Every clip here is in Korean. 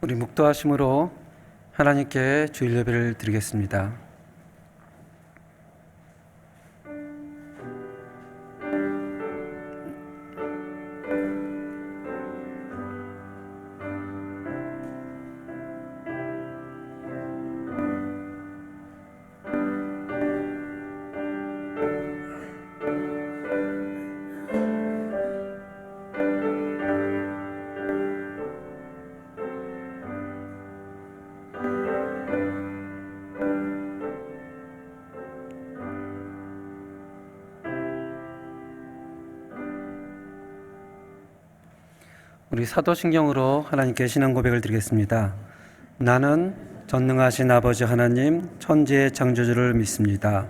우리 묵도하심으로 하나님께 주일 예배를 드리겠습니다. 우리 사도신경으로 하나님께 신앙 고백을 드리겠습니다. 나는 전능하신 아버지 하나님 천지의 창조주를 믿습니다.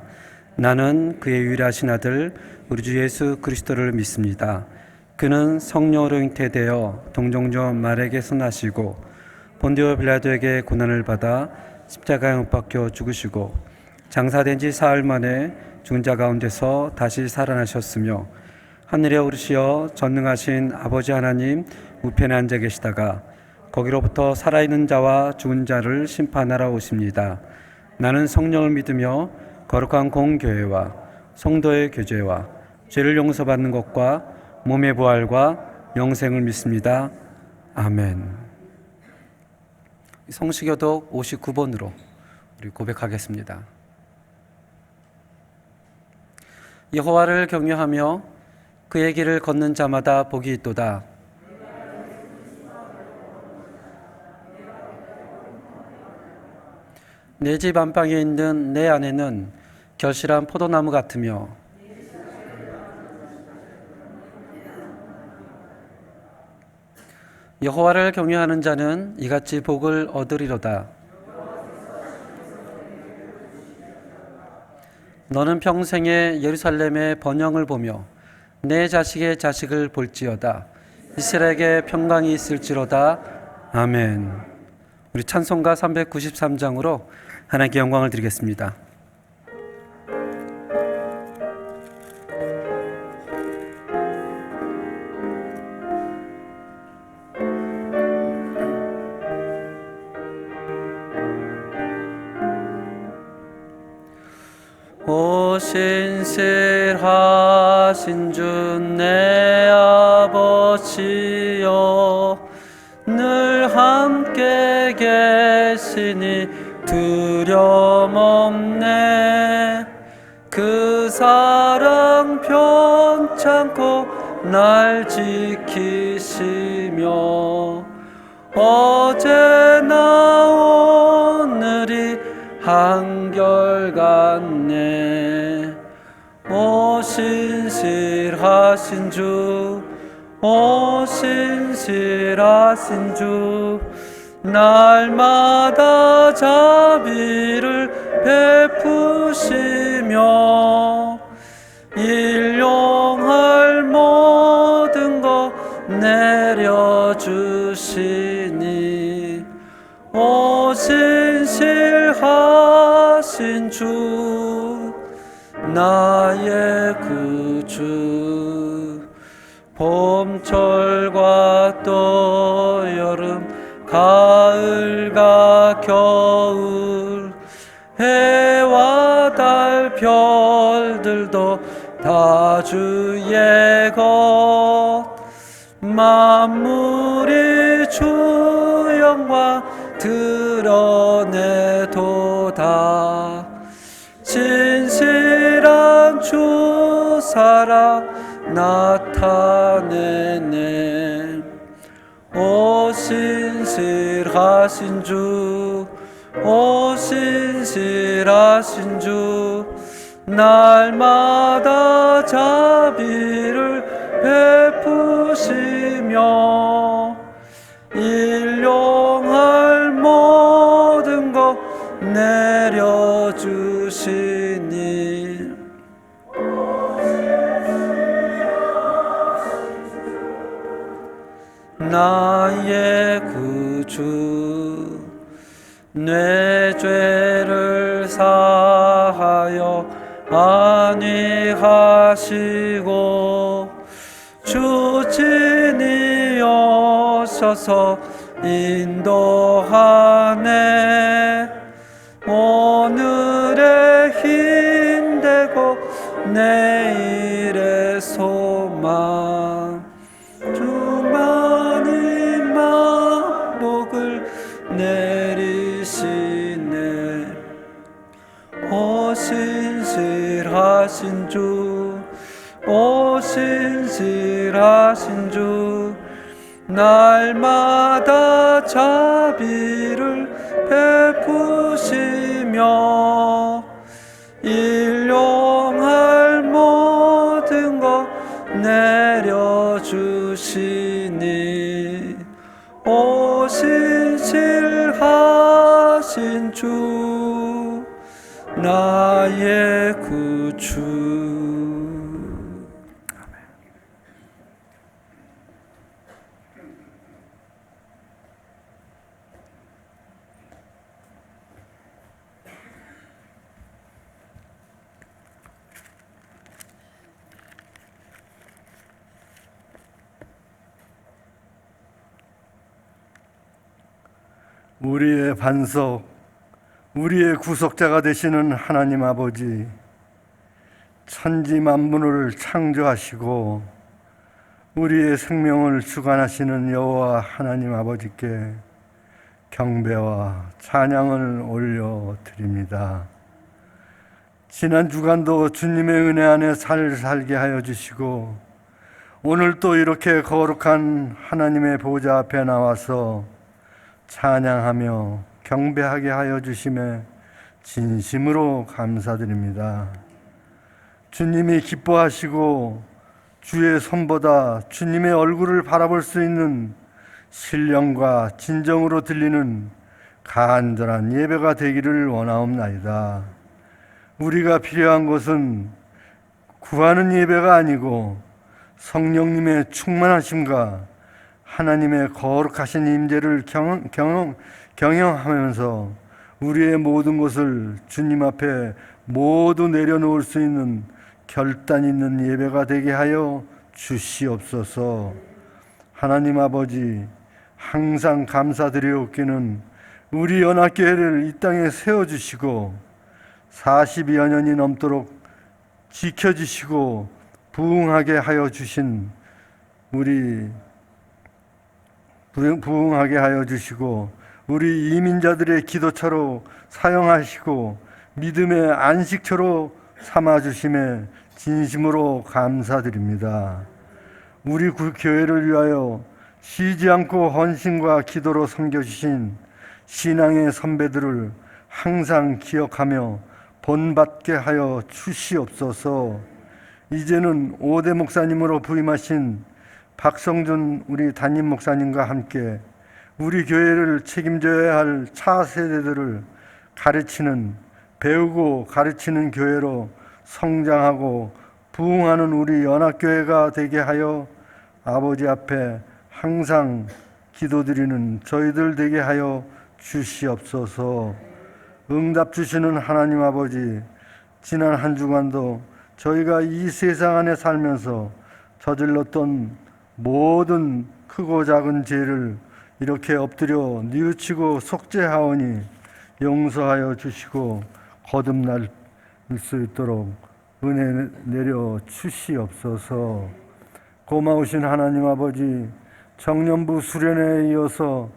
나는 그의 유일하신 아들 우리 주 예수 그리스도를 믿습니다. 그는 성령으로 잉태되어 동정녀 마리아에게서 나시고 본디오 빌라도에게 고난을 받아 십자가에 못 박혀 죽으시고 장사된 지 사흘 만에 죽은 자 가운데서 다시 살아나셨으며 하늘에 오르시어 전능하신 아버지 하나님 우편에 앉아 계시다가 거기로부터 살아있는 자와 죽은 자를 심판하러 오십니다. 나는 성령을 믿으며 거룩한 공교회와 성도의 교제와 죄를 용서받는 것과 몸의 부활과 영생을 믿습니다. 아멘. 성시교독 59번으로 우리 고백하겠습니다. 여호와를 경외하며 그의 길을 걷는 자마다 복이 있도다. 내 집 안방에 있는 내 아내는 결실한 포도나무 같으며 여호와를 경외하는 자는 이같이 복을 얻으리로다. 너는 평생에 예루살렘의 번영을 보며 내 자식의 자식을 볼지어다. 이스라엘에게 평강이 있을지로다. 아멘. 우리 찬송가 393장으로 하나님께 영광을 드리겠습니다. 오 신실하신 주 내 아버지여 늘 함께 계시니 두려움 없네. 그 사랑 편찮고 날 지키시며 어제나 오늘이 한결같네. 오 신실하신 주, 오 신실하신 주, 날마다 자비를 베푸시며 일용할 모든 것 내려주시니 오 신실하신 주 나의 구주. 봄철과 또 여름 가을과 겨울 해와 달 별들도 다 주의 것. 만물이 주 영광 드러내도다. 진실한 주 사랑 나타내네. 오 신실하신 주, 오 신실하신 주, 날마다 자비를 베푸시며 일용할 모든 것 내려주시니 나의 구주. 내 죄를 사하여 안위하시고 주 친히 오셔서 인도하네. 오늘의 힘되고 내일의 소망, 주만이 만복을 내리시네. 오 신실하신 주, 오 신실하신 주, 날마다 자비를 베푸시며 일용할 모든 것 내려주시니. 오 신실하신 주, 나의 구주. 우리의 반석, 우리의 구속자가 되시는 하나님 아버지, 천지 만물을 창조하시고 우리의 생명을 주관하시는 여호와 하나님 아버지께 경배와 찬양을 올려드립니다. 지난 주간도 주님의 은혜 안에 잘 살게 하여 주시고 오늘 또 이렇게 거룩한 하나님의 보좌 앞에 나와서 찬양하며 경배하게 하여 주심에 진심으로 감사드립니다. 주님이 기뻐하시고 주의 손보다 주님의 얼굴을 바라볼 수 있는 신령과 진정으로 들리는 간절한 예배가 되기를 원하옵나이다. 우리가 필요한 것은 구하는 예배가 아니고 성령님의 충만하심과 하나님의 거룩하신 임재를 경영하면서 우리의 모든 것을 주님 앞에 모두 내려놓을 수 있는 결단 있는 예배가 되게 하여 주시옵소서. 하나님 아버지, 항상 감사드리옵기는 우리 연합교회를 이 땅에 세워주시고 40여 년이 넘도록 지켜주시고 부흥하게 하여 주신 부흥하게 하여 주시고 우리 이민자들의 기도처로 사용하시고 믿음의 안식처로 삼아주심에 진심으로 감사드립니다. 우리 교회를 위하여 쉬지 않고 헌신과 기도로 섬겨주신 신앙의 선배들을 항상 기억하며 본받게 하여 주시옵소서. 이제는 5대 목사님으로 부임하신 박성준 우리 담임 목사님과 함께 우리 교회를 책임져야 할 차세대들을 배우고 가르치는 교회로 성장하고 부흥하는 우리 연합교회가 되게 하여 아버지 앞에 항상 기도드리는 저희들 되게 하여 주시옵소서. 응답 주시는 하나님 아버지, 지난 한 주간도 저희가 이 세상 안에 살면서 저질렀던 모든 크고 작은 죄를 이렇게 엎드려 뉘우치고 속죄하오니 용서하여 주시고 거듭날 수 있도록 은혜 내려 주시옵소서. 고마우신 하나님 아버지, 청년부 수련회에 이어서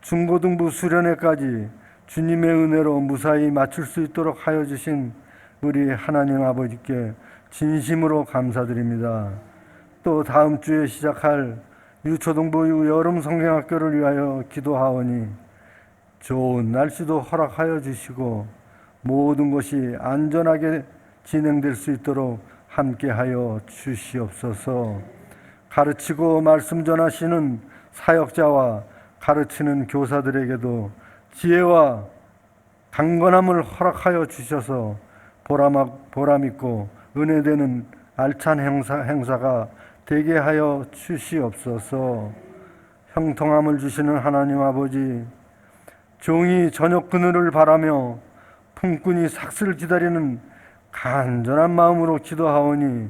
중고등부 수련회까지 주님의 은혜로 무사히 마칠 수 있도록 하여 주신 우리 하나님 아버지께 진심으로 감사드립니다. 또 다음 주에 시작할 유초등부 여름 성경학교를 위하여 기도하오니 좋은 날씨도 허락하여 주시고 모든 것이 안전하게 진행될 수 있도록 함께하여 주시옵소서. 가르치고 말씀 전하시는 사역자와 가르치는 교사들에게도 지혜와 강건함을 허락하여 주셔서 보람있고 은혜되는 알찬 행사가 되게 하여 주시옵소서. 형통함을 주시는 하나님 아버지, 종이 저녁 그늘을 바라며 품꾼이 삭슬을 기다리는 간절한 마음으로 기도하오니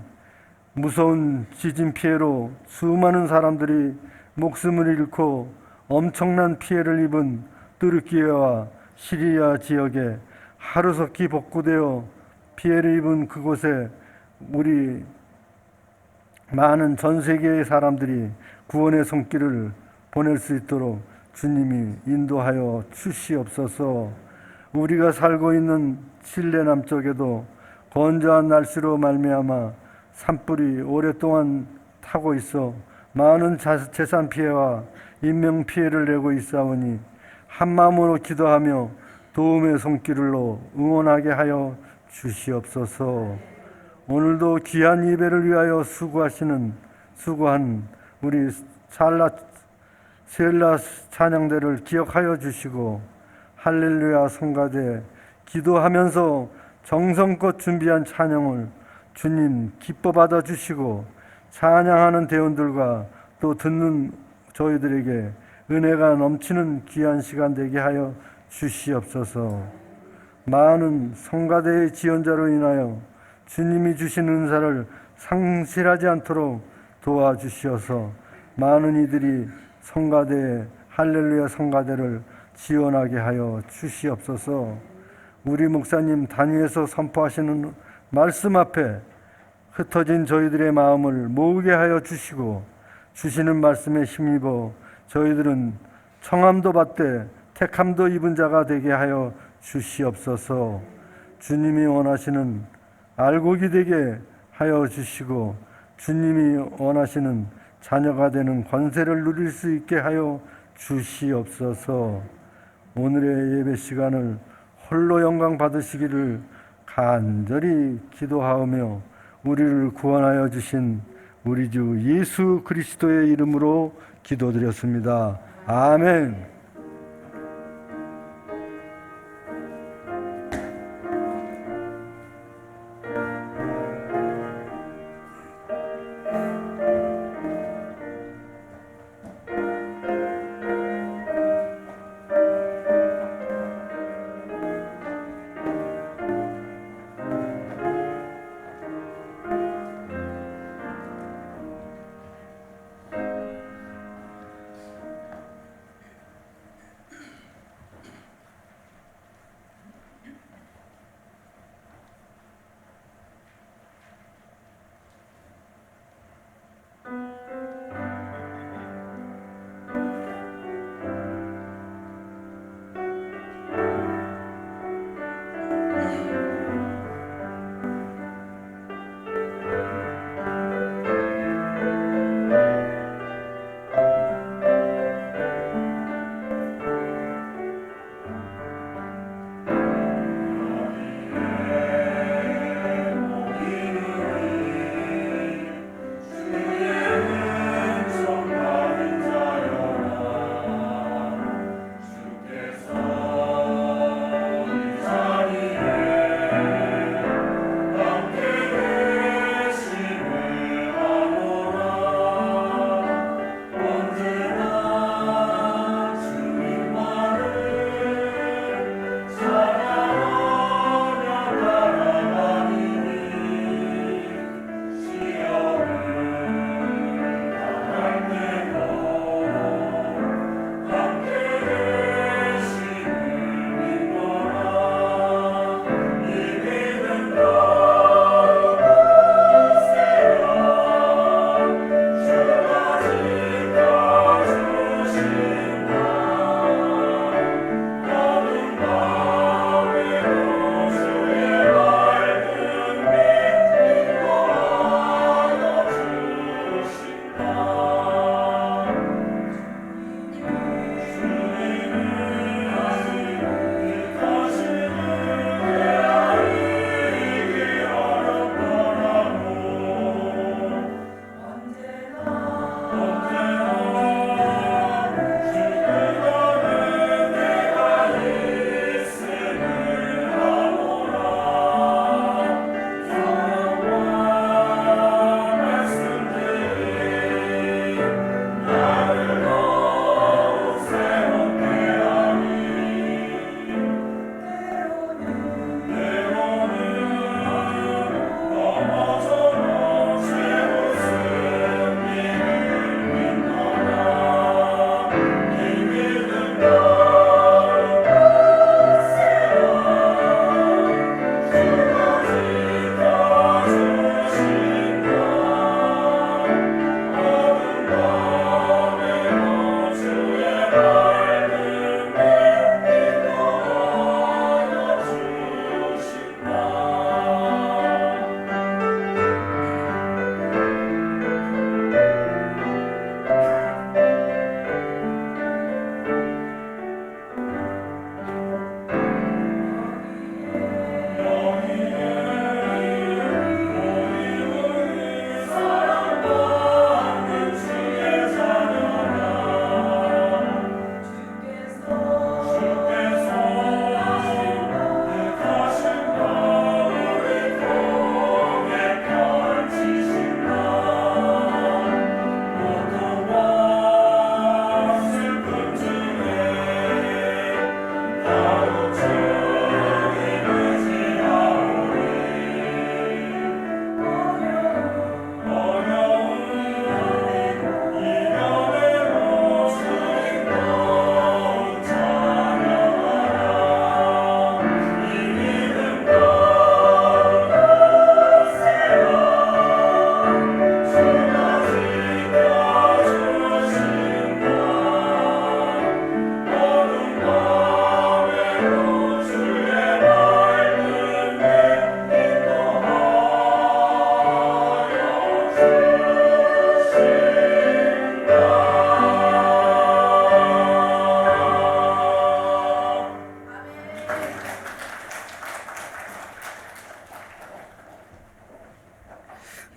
무서운 지진 피해로 수많은 사람들이 목숨을 잃고 엄청난 피해를 입은 뚜르키예와 시리아 지역에 하루속히 복구되어 피해를 입은 그곳에 우리 많은 전 세계의 사람들이 구원의 손길을 보낼 수 있도록 주님이 인도하여 주시옵소서. 우리가 살고 있는 칠레 남쪽에도 건조한 날씨로 말미암아 산불이 오랫동안 타고 있어 많은 재산 피해와 인명 피해를 내고 있사오니 한마음으로 기도하며 도움의 손길로 응원하게 하여 주시옵소서. 오늘도 귀한 예배를 위하여 수고한 우리 셀라 찬양대를 기억하여 주시고 할렐루야 성가대 기도하면서 정성껏 준비한 찬양을 주님 기뻐 받아 주시고 찬양하는 대원들과 또 듣는 저희들에게 은혜가 넘치는 귀한 시간 되게 하여 주시옵소서. 많은 성가대의 지원자로 인하여 주님이 주신 은사를 상실하지 않도록 도와주시어서 많은 이들이 성가대 할렐루야 성가대를 지원하게 하여 주시옵소서. 우리 목사님 단위에서 선포하시는 말씀 앞에 흩어진 저희들의 마음을 모으게 하여 주시고 주시는 말씀에 힘입어 저희들은 청함도 받되 택함도 입은 자가 되게 하여 주시옵소서. 주님이 원하시는 알곡이 되게 하여 주시고 주님이 원하시는 자녀가 되는 권세를 누릴 수 있게 하여 주시옵소서. 오늘의 예배 시간을 홀로 영광 받으시기를 간절히 기도하오며 우리를 구원하여 주신 우리 주 예수 그리스도의 이름으로 기도드렸습니다. 아멘.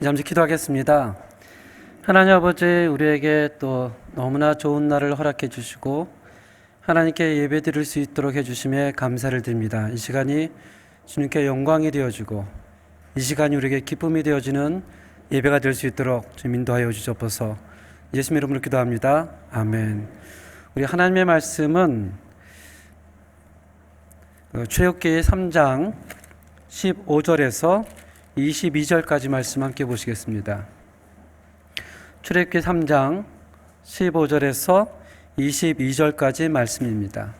잠시 기도하겠습니다. 하나님 아버지, 우리에게 또 너무나 좋은 날을 허락해 주시고 하나님께 예배 드릴 수 있도록 해주심에 감사를 드립니다. 이 시간이 주님께 영광이 되어지고 이 시간이 우리에게 기쁨이 되어지는 예배가 될 수 있도록 주님 인도하여 주시옵소서. 예수님 이름으로 기도합니다. 아멘. 우리 하나님의 말씀은 출애굽기 3장 15절에서 22절까지 말씀 함께 보시겠습니다. 출애굽기 3장 15절에서 22절까지 말씀입니다.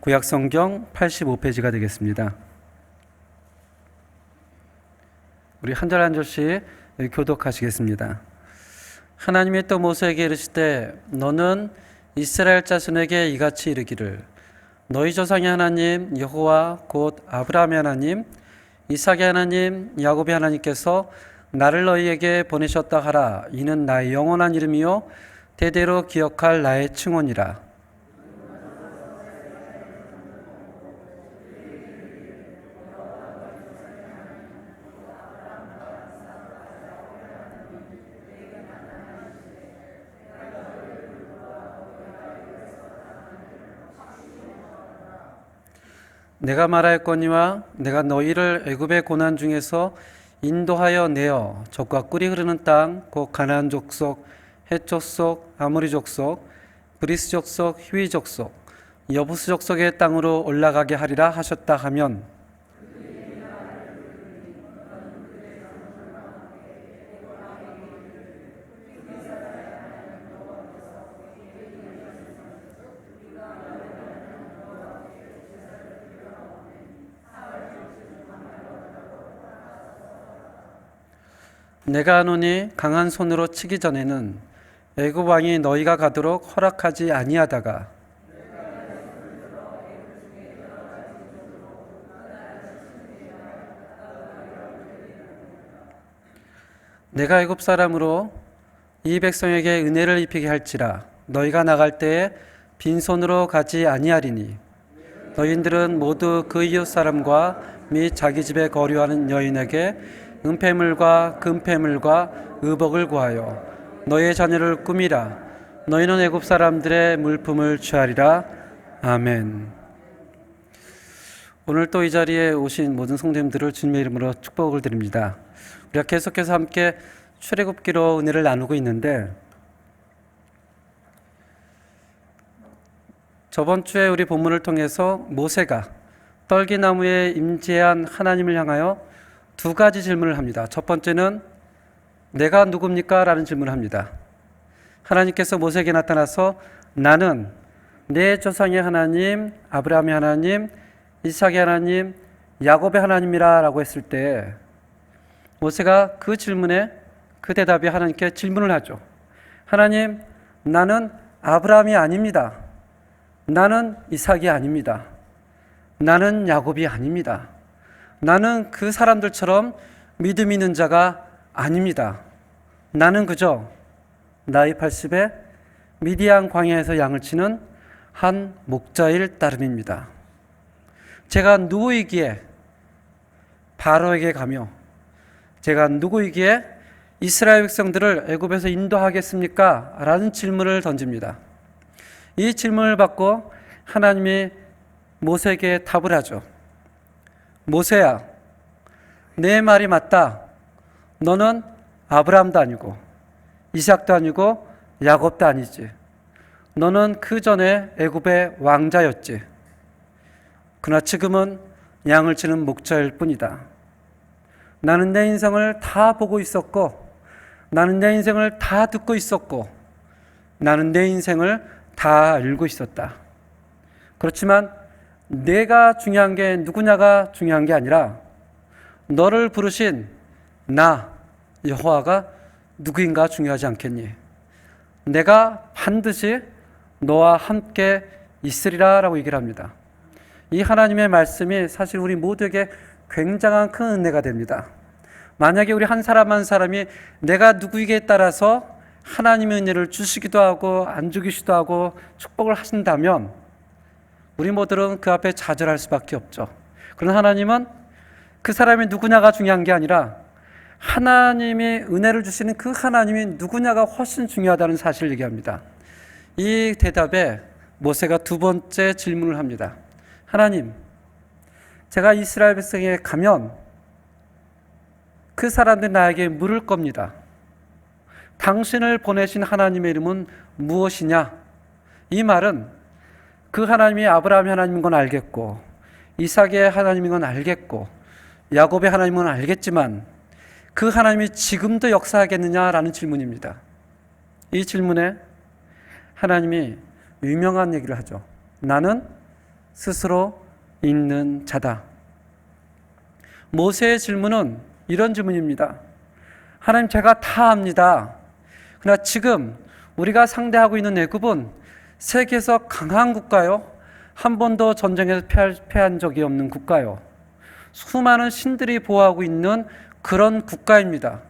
구약성경 85페이지가 되겠습니다. 우리 한 절 한 절씩 교독하시겠습니다. 하나님이 또 모세에게 이르시되 너는 이스라엘 자손에게 이같이 이르기를 너희 조상의 하나님 여호와 곧 아브라함의 하나님 이삭의 하나님 야곱의 하나님께서 나를 너희에게 보내셨다 하라. 이는 나의 영원한 이름이요 대대로 기억할 나의 칭언이라. 내가 말하였거니와 내가 너희를 애굽의 고난 중에서 인도하여 내어 적과 꿀이 흐르는 땅 곧 가나안 족속, 헷 족속, 아모리 족속, 브리스 족속, 히위 족속, 여부스 족속의 땅으로 올라가게 하리라 하셨다 하면 내가 하노니 강한 손으로 치기 전에는 애굽 왕이 너희가 가도록 허락하지 아니하다가 내가 애굽 사람으로 이 백성에게 은혜를 입히게 할지라 너희가 나갈 때에 빈손으로 가지 아니하리니 너희들은 모두 그 이웃 사람과 및 자기 집에 거류하는 여인에게 은폐물과 금폐물과 의복을 구하여 너희의 자녀를 꾸미라. 너희는 애굽 사람들의 물품을 취하리라. 아멘. 오늘 또 이 자리에 오신 모든 성도님들을 주님의 이름으로 축복을 드립니다. 우리가 계속해서 함께 출애굽기로 은혜를 나누고 있는데 저번 주에 우리 본문을 통해서 모세가 떨기나무에 임재한 하나님을 향하여 두 가지 질문을 합니다. 첫 번째는 내가 누굽니까? 라는 질문을 합니다. 하나님께서 모세에게 나타나서 나는 내 조상의 하나님, 아브라함의 하나님, 이삭의 하나님, 야곱의 하나님이라 라고 했을 때 모세가 그 질문에 그 대답이 하나님께 질문을 하죠. 하나님, 나는 아브라함이 아닙니다. 나는 이삭이 아닙니다. 나는 야곱이 아닙니다. 나는 그 사람들처럼 믿음 있는 자가 아닙니다. 나는 그저 나이 80에 미디안 광야에서 양을 치는 한 목자일 따름입니다. 제가 누구이기에 바로에게 가며 제가 누구이기에 이스라엘 백성들을 애굽에서 인도하겠습니까? 라는 질문을 던집니다. 이 질문을 받고 하나님이 모세에게 답을 하죠. 모세야, 내 말이 맞다. 너는 아브라함도 아니고 이삭도 아니고 야곱도 아니지. 너는 그 전에 애굽의 왕자였지. 그러나 지금은 양을 치는 목자일 뿐이다. 나는 내 인생을 다 보고 있었고 나는 내 인생을 다 듣고 있었고 나는 내 인생을 다 알고 있었다. 그렇지만 내가 중요한 게 누구냐가 중요한 게 아니라 너를 부르신 나 여호와가 누구인가 중요하지 않겠니? 내가 반드시 너와 함께 있으리라 라고 얘기를 합니다. 이 하나님의 말씀이 사실 우리 모두에게 굉장한 큰 은혜가 됩니다. 만약에 우리 한 사람 한 사람이 내가 누구이기에 따라서 하나님의 은혜를 주시기도 하고 안 주기도 하고 축복을 하신다면 우리 모두는 그 앞에 좌절할 수밖에 없죠. 그러나 하나님은 그 사람이 누구냐가 중요한 게 아니라 하나님이 은혜를 주시는 그 하나님이 누구냐가 훨씬 중요하다는 사실을 얘기합니다. 이 대답에 모세가 두 번째 질문을 합니다. 하나님, 제가 이스라엘 백성에 가면 그 사람들이 나에게 물을 겁니다. 당신을 보내신 하나님의 이름은 무엇이냐? 이 말은 그 하나님이 아브라함의 하나님인 건 알겠고, 이삭의 하나님인 건 알겠고, 야곱의 하나님인 건 알겠지만 그 하나님이 지금도 역사하겠느냐라는 질문입니다. 이 질문에 하나님이 유명한 얘기를 하죠. 나는 스스로 있는 자다. 모세의 질문은 이런 질문입니다. 하나님, 제가 다 압니다. 그러나 지금 우리가 상대하고 있는 애굽은 세계에서 강한 국가요. 한 번도 전쟁에서 패한 적이 없는 국가요. 수많은 신들이 보호하고 있는 그런 국가입니다.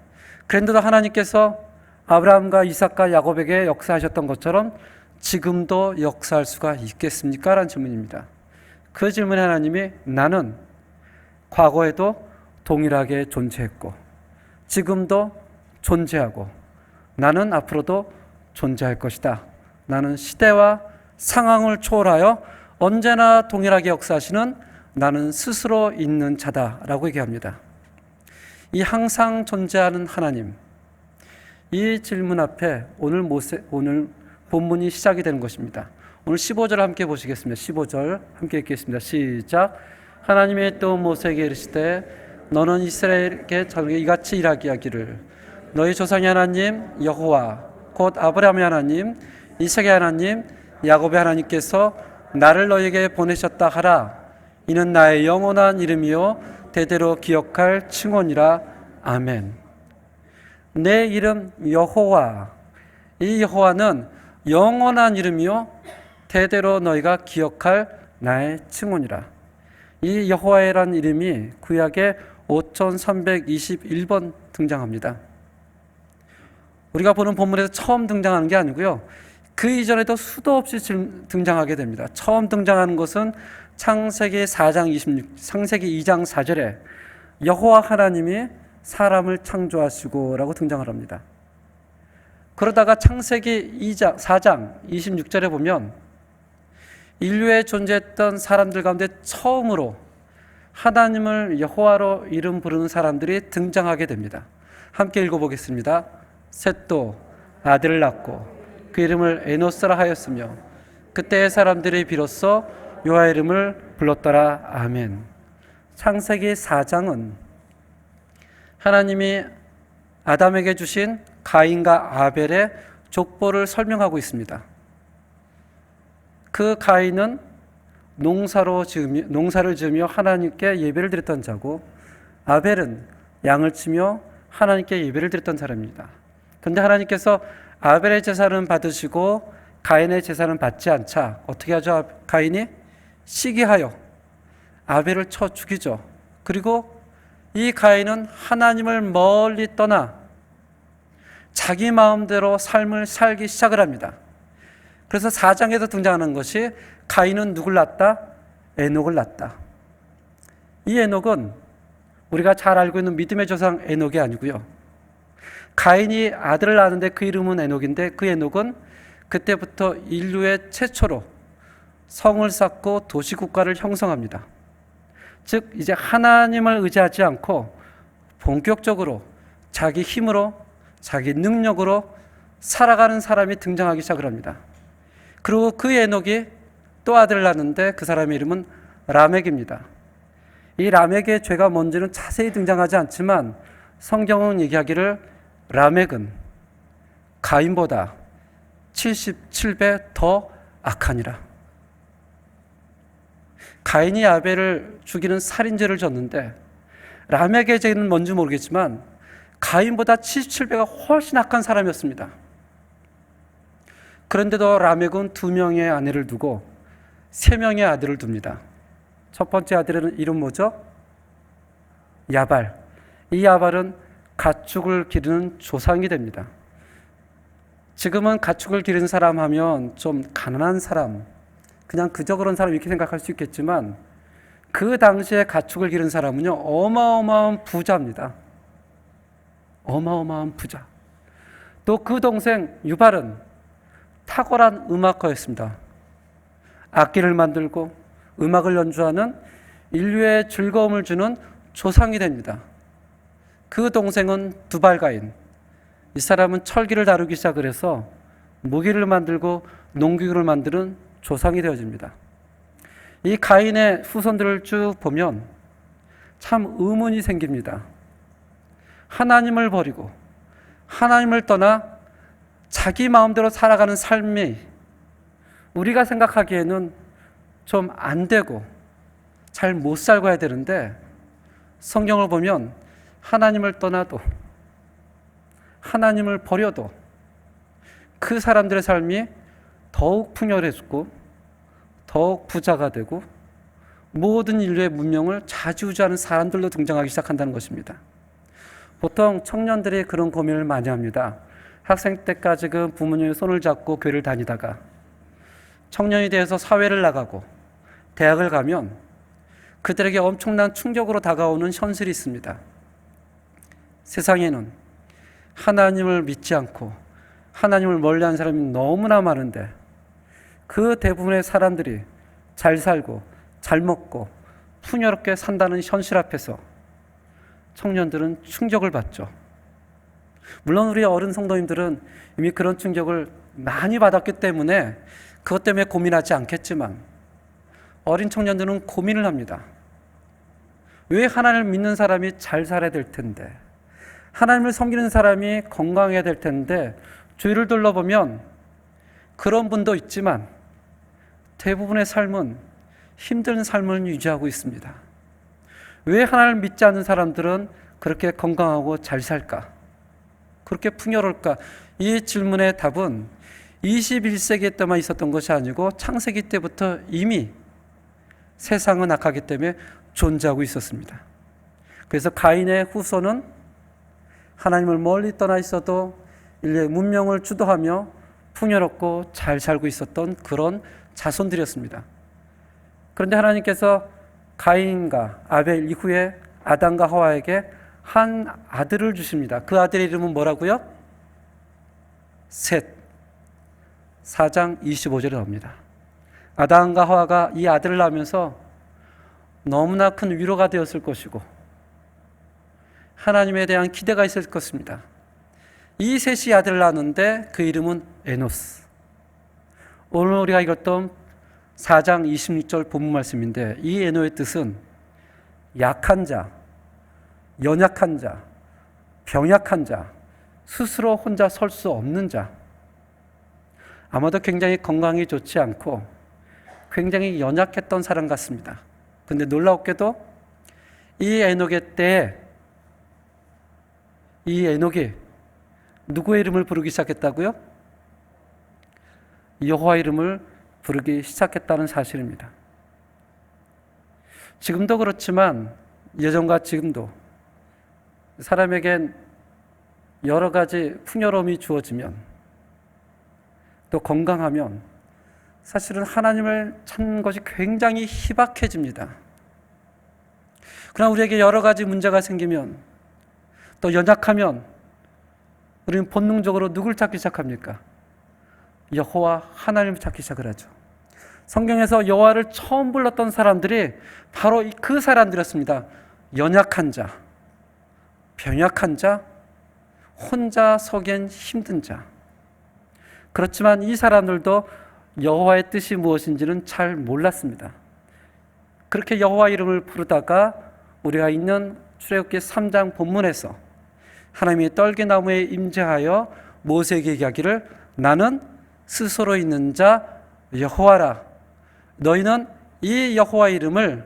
그런데도 하나님께서 아브라함과 이삭과 야곱에게 역사하셨던 것처럼 지금도 역사할 수가 있겠습니까? 라는 질문입니다. 그 질문에 하나님이 나는 과거에도 동일하게 존재했고 지금도 존재하고 나는 앞으로도 존재할 것이다. 나는 시대와 상황을 초월하여 언제나 동일하게 역사하시는 나는 스스로 있는 자다라고 얘기합니다. 이 항상 존재하는 하나님, 이 질문 앞에 오늘 본문이 시작이 되는 것입니다. 오늘 15절 함께 보시겠습니다. 15절 함께 읽겠습니다. 시작. 하나님이 또 모세에게 이르시되 너는 이스라엘에게 이같이 일하게 하기를 너희 조상의 하나님 여호와 곧 아브라함의 하나님 이삭의 하나님 야곱의 하나님께서 나를 너희에게 보내셨다 하라. 이는 나의 영원한 이름이요 대대로 기억할 칭언이라. 아멘. 내 이름 여호와, 이 여호와는 영원한 이름이요 대대로 너희가 기억할 나의 칭언이라. 이 여호와라는 이름이 구약에 5321번 등장합니다. 우리가 보는 본문에서 처음 등장하는 게 아니고요, 그 이전에도 수도 없이 등장하게 됩니다. 처음 등장하는 것은 창세기 2장 4절에 여호와 하나님이 사람을 창조하시고 라고 등장을 합니다. 그러다가 창세기 4장 26절에 보면 인류에 존재했던 사람들 가운데 처음으로 하나님을 여호와로 이름 부르는 사람들이 등장하게 됩니다. 함께 읽어보겠습니다. 셋도 아들을 낳고 그 이름을 에노스라 하였으며 그때의 사람들이 비로소 여호와 이름을 불렀더라. 아멘. 창세기 4장은 하나님이 아담에게 주신 가인과 아벨의 족보를 설명하고 있습니다. 그 가인은 농사를 지으며 하나님께 예배를 드렸던 자고 아벨은 양을 치며 하나님께 예배를 드렸던 사람입니다. 그런데 하나님께서 아벨의 제사는 받으시고 가인의 제사는 받지 않자 어떻게 하죠? 가인이 시기하여 아벨을 쳐 죽이죠. 그리고 이 가인은 하나님을 멀리 떠나 자기 마음대로 삶을 살기 시작을 합니다. 그래서 4장에서 등장하는 것이 가인은 누굴 낳았다? 에녹을 낳았다. 이 에녹은 우리가 잘 알고 있는 믿음의 조상 에녹이 아니고요, 가인이 아들을 낳았는데 그 이름은 에녹인데 그 에녹은 그때부터 인류의 최초로 성을 쌓고 도시국가를 형성합니다. 즉 이제 하나님을 의지하지 않고 본격적으로 자기 힘으로 자기 능력으로 살아가는 사람이 등장하기 시작을 합니다. 그리고 그 에녹이 또 아들을 낳았는데 그 사람의 이름은 라멕입니다. 이 라멕의 죄가 뭔지는 자세히 등장하지 않지만 성경은 얘기하기를 라멕은 가인보다 77배 더 악하니라. 가인이 아벨을 죽이는 살인죄를 졌는데 라멕의 죄는 뭔지 모르겠지만 가인보다 77배가 훨씬 악한 사람이었습니다. 그런데도 라멕은 2명의 아내를 두고 3명의 아들을 둡니다. 첫 번째 아들의 이름 뭐죠? 야발. 이 야발은 가축을 기르는 조상이 됩니다. 지금은 가축을 기르는 사람 하면 좀 가난한 사람, 그냥 그저 그런 사람 이렇게 생각할 수 있겠지만 그 당시에 가축을 기른 사람은요, 어마어마한 부자입니다. 어마어마한 부자. 또 그 동생 유발은 탁월한 음악가였습니다. 악기를 만들고 음악을 연주하는 인류에 즐거움을 주는 조상이 됩니다. 그 동생은 두발가인. 이 사람은 철기를 다루기 시작을 해서 무기를 만들고 농기구를 만드는 조상이 되어집니다. 이 가인의 후손들을 쭉 보면 참 의문이 생깁니다. 하나님을 버리고 하나님을 떠나 자기 마음대로 살아가는 삶이 우리가 생각하기에는 좀 안 되고 잘 못 살고 해야 되는데, 성경을 보면 하나님을 떠나도 하나님을 버려도 그 사람들의 삶이 더욱 풍요해지고 더욱 부자가 되고 모든 인류의 문명을 좌지우지하는 사람들로 등장하기 시작한다는 것입니다. 보통 청년들이 그런 고민을 많이 합니다. 학생 때까지는 부모님의 손을 잡고 교회를 다니다가 청년이 되어서 사회를 나가고 대학을 가면 그들에게 엄청난 충격으로 다가오는 현실이 있습니다. 세상에는 하나님을 믿지 않고 하나님을 멀리하는 사람이 너무나 많은데, 그 대부분의 사람들이 잘 살고 잘 먹고 풍요롭게 산다는 현실 앞에서 청년들은 충격을 받죠. 물론 우리 어른 성도님들은 이미 그런 충격을 많이 받았기 때문에 그것 때문에 고민하지 않겠지만, 어린 청년들은 고민을 합니다. 왜 하나님을 믿는 사람이 잘 살아야 될 텐데, 하나님을 섬기는 사람이 건강해야 될 텐데, 주위를 둘러보면 그런 분도 있지만 대부분의 삶은 힘든 삶을 유지하고 있습니다. 왜 하나님을 믿지 않는 사람들은 그렇게 건강하고 잘 살까? 그렇게 풍요로울까? 이 질문의 답은 21세기 때만 있었던 것이 아니고 창세기 때부터 이미 세상은 악하기 때문에 존재하고 있었습니다. 그래서 가인의 후손은 하나님을 멀리 떠나 있어도 인류의 문명을 주도하며 풍요롭고 잘 살고 있었던 그런 자손들이었습니다. 그런데 하나님께서 가인과 아벨 이후에 아담과 하와에게 한 아들을 주십니다. 그 아들의 이름은 뭐라고요? 셋. 4장 25절에 나옵니다. 아담과 하와가 이 아들을 낳으면서 너무나 큰 위로가 되었을 것이고 하나님에 대한 기대가 있을 것입니다. 이 셋이 아들을 낳았는데 그 이름은 에노스. 오늘 우리가 읽었던 4장 26절 본문 말씀인데, 이 에노의 뜻은 약한 자, 연약한 자, 병약한 자, 스스로 혼자 설 수 없는 자. 아마도 굉장히 건강이 좋지 않고 굉장히 연약했던 사람 같습니다. 근데 놀랍게도 이 에녹의 때에 이 에녹이 누구의 이름을 부르기 시작했다고요? 여호와 이름을 부르기 시작했다는 사실입니다. 지금도 그렇지만 예전과 지금도 사람에겐 여러 가지 풍요로움이 주어지면, 또 건강하면 사실은 하나님을 찾는 것이 굉장히 희박해집니다. 그러나 우리에게 여러 가지 문제가 생기면, 또 연약하면 우리는 본능적으로 누굴 찾기 시작합니까? 여호와 하나님을 찾기 시작을 하죠. 성경에서 여호와를 처음 불렀던 사람들이 바로 그 사람들이었습니다. 연약한 자, 병약한 자, 혼자 서기엔 힘든 자. 그렇지만 이 사람들도 여호와의 뜻이 무엇인지는 잘 몰랐습니다. 그렇게 여호와 이름을 부르다가 우리가 있는 출애굽기 3장 본문에서 하나님이 떨기나무에 임재하여 모세에게 얘기하기를, 나는 스스로 있는 자 여호와라. 너희는 이 여호와 이름을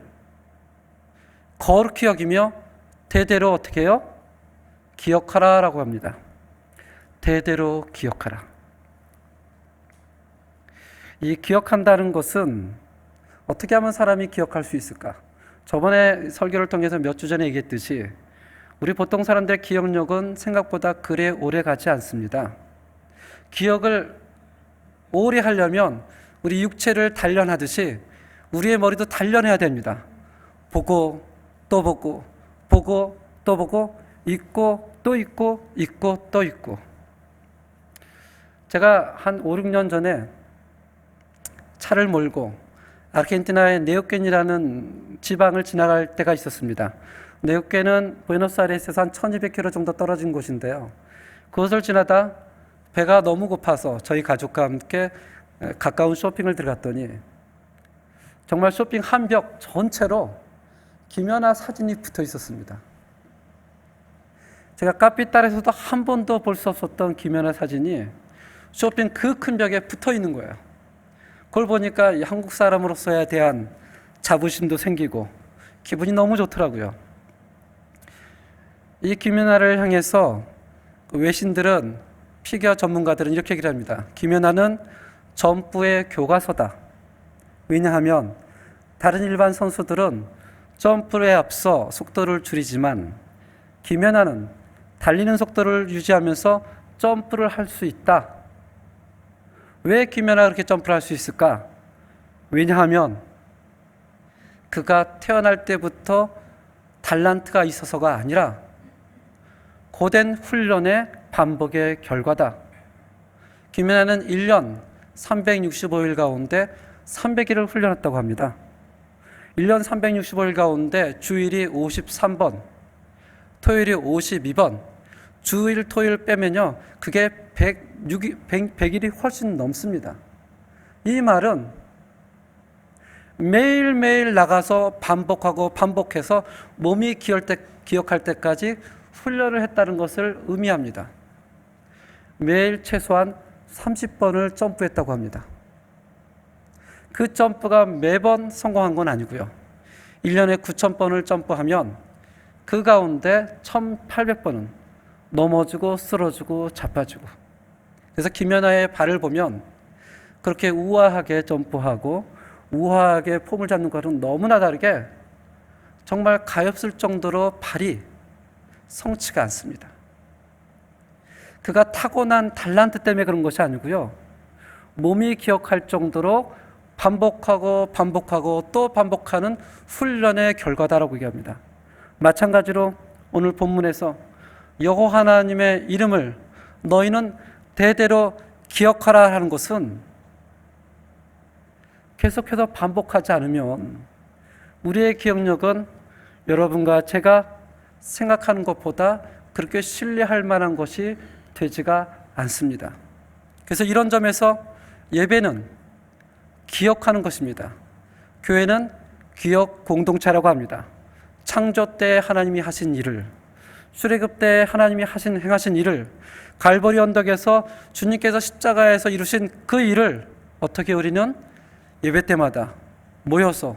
거룩히 여기며 대대로 어떻게 해요? 기억하라 라고 합니다. 대대로 기억하라. 이 기억한다는 것은 어떻게 하면 사람이 기억할 수 있을까? 저번에 설교를 통해서 몇 주 전에 얘기했듯이 우리 보통 사람들의 기억력은 생각보다 그래 오래 가지 않습니다. 기억을 오래 하려면 우리 육체를 단련하듯이 우리의 머리도 단련해야 됩니다. 보고 또 보고 보고 또 보고 잊고 또 잊고 잊고 또 잊고. 제가 한 5, 6년 전에 차를 몰고 아르헨티나의 네오quen이라는 지방을 지나갈 때가 있었습니다. 네오quen은 부에노스아이레스에서 한 1200km 정도 떨어진 곳인데요. 그곳을 지나다 배가 너무 고파서 저희 가족과 함께 가까운 쇼핑을 들어갔더니 정말 쇼핑 한 벽 전체로 김연아 사진이 붙어 있었습니다. 제가 카피탈에서도 한 번도 볼 수 없었던 김연아 사진이 쇼핑 그 큰 벽에 붙어 있는 거예요. 그걸 보니까 한국 사람으로서에 대한 자부심도 생기고 기분이 너무 좋더라고요. 이 김연아를 향해서 외신들은, 피겨 전문가들은 이렇게 얘기를 합니다. 김연아는 점프의 교과서다. 왜냐하면 다른 일반 선수들은 점프에 앞서 속도를 줄이지만 김연아는 달리는 속도를 유지하면서 점프를 할 수 있다. 왜 김연아가 그렇게 점프를 할 수 있을까? 왜냐하면 그가 태어날 때부터 달란트가 있어서가 아니라 고된 훈련의 반복의 결과다. 김연아는 1년 365일 가운데 300일을 훈련했다고 합니다. 1년 365일 가운데 주일이 53번, 토요일이 52번, 주일 토요일 빼면요, 그게 100일이 훨씬 넘습니다. 이 말은 매일매일 나가서 반복하고 반복해서 몸이 기억할 때까지 훈련을 했다는 것을 의미합니다. 매일 최소한 30번을 점프했다고 합니다. 그 점프가 매번 성공한 건 아니고요. 1년에 9,000번을 점프하면 그 가운데 1,800번은 넘어지고 쓰러지고 자빠지고. 그래서 김연아의 발을 보면 그렇게 우아하게 점프하고 우아하게 폼을 잡는 것은 너무나 다르게 정말 가엾을 정도로 발이 성치가 않습니다. 그가 타고난 달란트 때문에 그런 것이 아니고요. 몸이 기억할 정도로 반복하고 반복하고 또 반복하는 훈련의 결과다라고 얘기합니다. 마찬가지로 오늘 본문에서 여호와 하나님의 이름을 너희는 대대로 기억하라 하는 것은 계속해서 반복하지 않으면 우리의 기억력은 여러분과 제가 생각하는 것보다 그렇게 신뢰할 만한 것이 되지가 않습니다. 그래서 이런 점에서 예배는 기억하는 것입니다. 교회는 기억 공동체라고 합니다. 창조 때 하나님이 하신 일을, 출애굽 때 하나님이 행하신 일을, 갈보리 언덕에서 주님께서 십자가에서 이루신 그 일을 어떻게 우리는 예배 때마다 모여서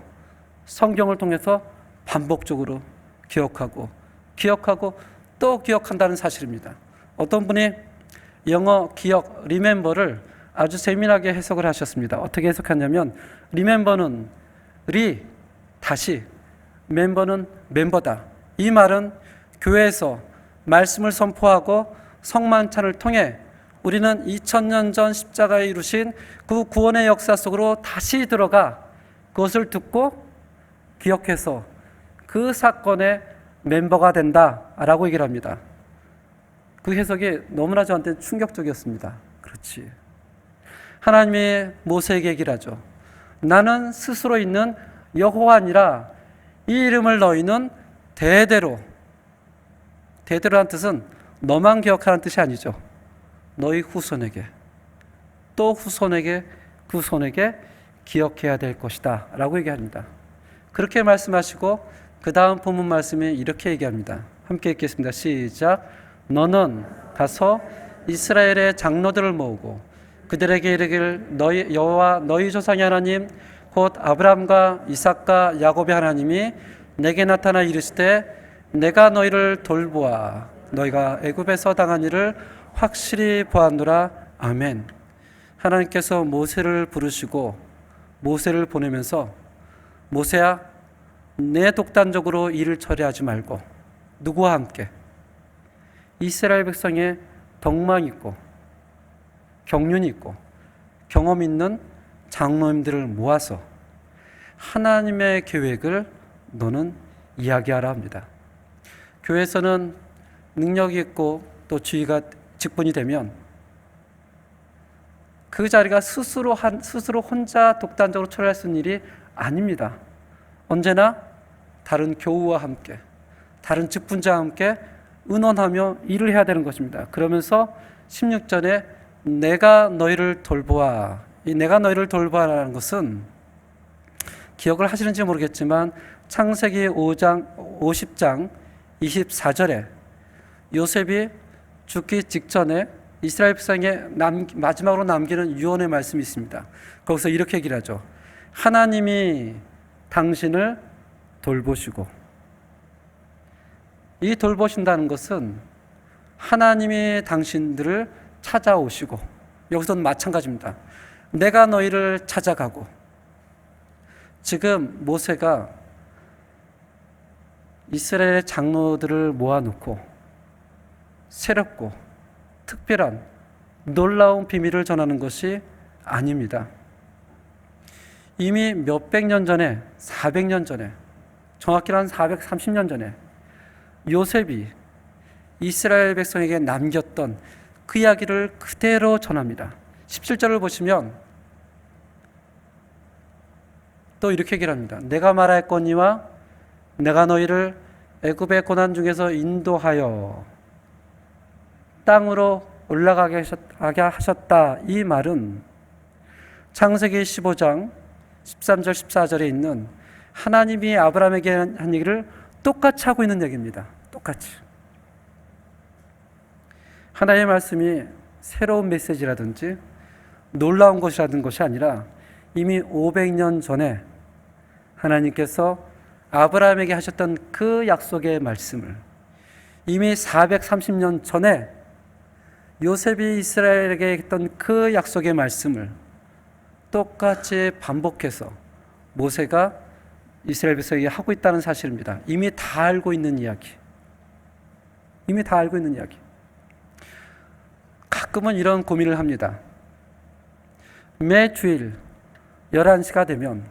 성경을 통해서 반복적으로 기억하고 또 기억한다는 사실입니다. 어떤 분이 영어 기억, 리멤버를 아주 재미나게 해석을 하셨습니다. 어떻게 해석하냐면 리멤버는 다시, 멤버는 멤버다. 이 말은 교회에서 말씀을 선포하고 성만찬을 통해 우리는 2000년 전 십자가에 이루신 그 구원의 역사 속으로 다시 들어가 그것을 듣고 기억해서 그 사건의 멤버가 된다라고 얘기를 합니다. 그 해석이 너무나 저한테는 충격적이었습니다. 그렇지. 하나님이 모세에게 얘기를 하죠. 나는 스스로 있는 여호와니라 이 이름을 너희는 대대로라는 뜻은 너만 기억하라는 뜻이 아니죠. 너희 후손에게 또 후손에게 그 손에게 기억해야 될 것이다 라고 얘기합니다. 그렇게 말씀하시고 그 다음 본문 말씀이 이렇게 얘기합니다. 함께 읽겠습니다. 시작. 너는 가서 이스라엘의 장로들을 모으고 그들에게 이르기를 너희 여호와 너희 조상의 하나님 곧 아브라함과 이삭과 야곱의 하나님이 내게 나타나 이르시되 내가 너희를 돌보아 너희가 애굽에서 당한 일을 확실히 보았노라. 아멘. 하나님께서 모세를 부르시고 모세를 보내면서 모세야 내 독단적으로 일을 처리하지 말고 누구와 함께 이스라엘 백성의 덕망 있고 경륜이 있고 경험 있는 장로님들을 모아서 하나님의 계획을 너는 이야기하라 합니다. 교회에서는 능력이 있고 또 지위가 직분이 되면 그 자리가 스스로 혼자 독단적으로 처리할 수 있는 일이 아닙니다. 언제나 다른 교우와 함께, 다른 직분자와 함께 의논하며 일을 해야 되는 것입니다. 그러면서 16절에 내가 너희를 돌보아, 이 내가 너희를 돌보아라는 것은 기억을 하시는지 모르겠지만 창세기 50장 24절에 요셉이 죽기 직전에 이스라엘 백성에게 마지막으로 남기는 유언의 말씀이 있습니다. 거기서 이렇게 얘기를 하죠. 하나님이 당신을 돌보시고, 이 돌보신다는 것은 하나님이 당신들을 찾아오시고, 여기서는 마찬가지입니다. 내가 너희를 찾아가고. 지금 모세가 이스라엘의 장로들을 모아놓고 새롭고 특별한 놀라운 비밀을 전하는 것이 아닙니다. 이미 몇백 년 전에, 400년 전에, 정확히는 한 430년 전에 요셉이 이스라엘 백성에게 남겼던 그 이야기를 그대로 전합니다. 17절을 보시면 또 이렇게 얘기를 합니다. 내가 말하였거니와 내가 너희를 애굽의 고난 중에서 인도하여 땅으로 올라가게 하셨다. 이 말은 창세기 15장 13절 14절에 있는 하나님이 아브라함에게 한 얘기를 똑같이 하고 있는 얘기입니다. 똑같이. 하나님의 말씀이 새로운 메시지라든지 놀라운 것이라든 것이 아니라 이미 500년 전에 하나님께서 아브라함에게 하셨던 그 약속의 말씀을 이미 430년 전에 요셉이 이스라엘에게 했던 그 약속의 말씀을 똑같이 반복해서 모세가 이스라엘 백성에게 하고 있다는 사실입니다. 이미 다 알고 있는 이야기. 이미 다 알고 있는 이야기. 가끔은 이런 고민을 합니다. 매 주일 11시가 되면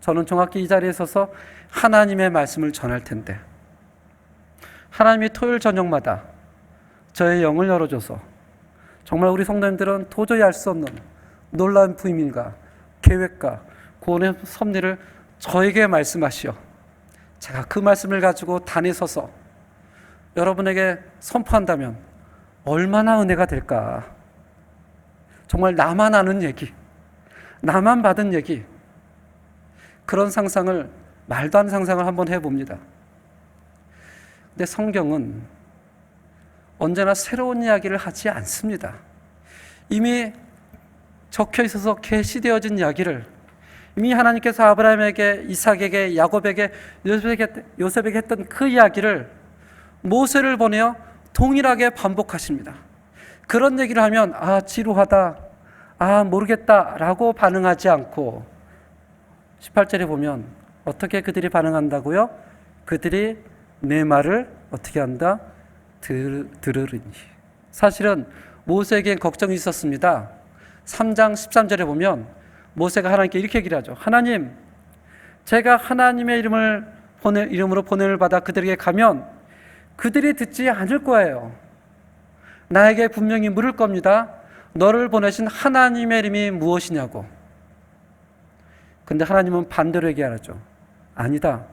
저는 정확히 이 자리에 서서 하나님의 말씀을 전할 텐데 하나님이 토요일 저녁마다 저의 영을 열어줘서 정말 우리 성도님들은 도저히 알 수 없는 놀라운 부임과 계획과 구원의 섭리를 저에게 말씀하시어 제가 그 말씀을 가지고 단에 서서 여러분에게 선포한다면 얼마나 은혜가 될까. 정말 나만 아는 얘기, 나만 받은 얘기, 그런 상상을, 말도 안 되는 상상을 한번 해봅니다. 근데 성경은 언제나 새로운 이야기를 하지 않습니다. 이미 적혀 있어서 계시되어진 이야기를 이미 하나님께서 아브라함에게, 이삭에게, 야곱에게, 요셉에게 했던 그 이야기를 모세를 보내어 동일하게 반복하십니다. 그런 얘기를 하면 지루하다, 모르겠다 라고 반응하지 않고 18절에 보면 어떻게 그들이 반응한다고요? 그들이 내 말을 어떻게 한다? 들으리니. 사실은 모세에겐 걱정이 있었습니다. 3장 13절에 보면 모세가 하나님께 이렇게 얘기를 하죠. 하나님, 제가 하나님의 이름으로 보냄을 받아 그들에게 가면 그들이 듣지 않을 거예요. 나에게 분명히 물을 겁니다. 너를 보내신 하나님의 이름이 무엇이냐고. 근데 하나님은 반대로 얘기하죠. 아니다.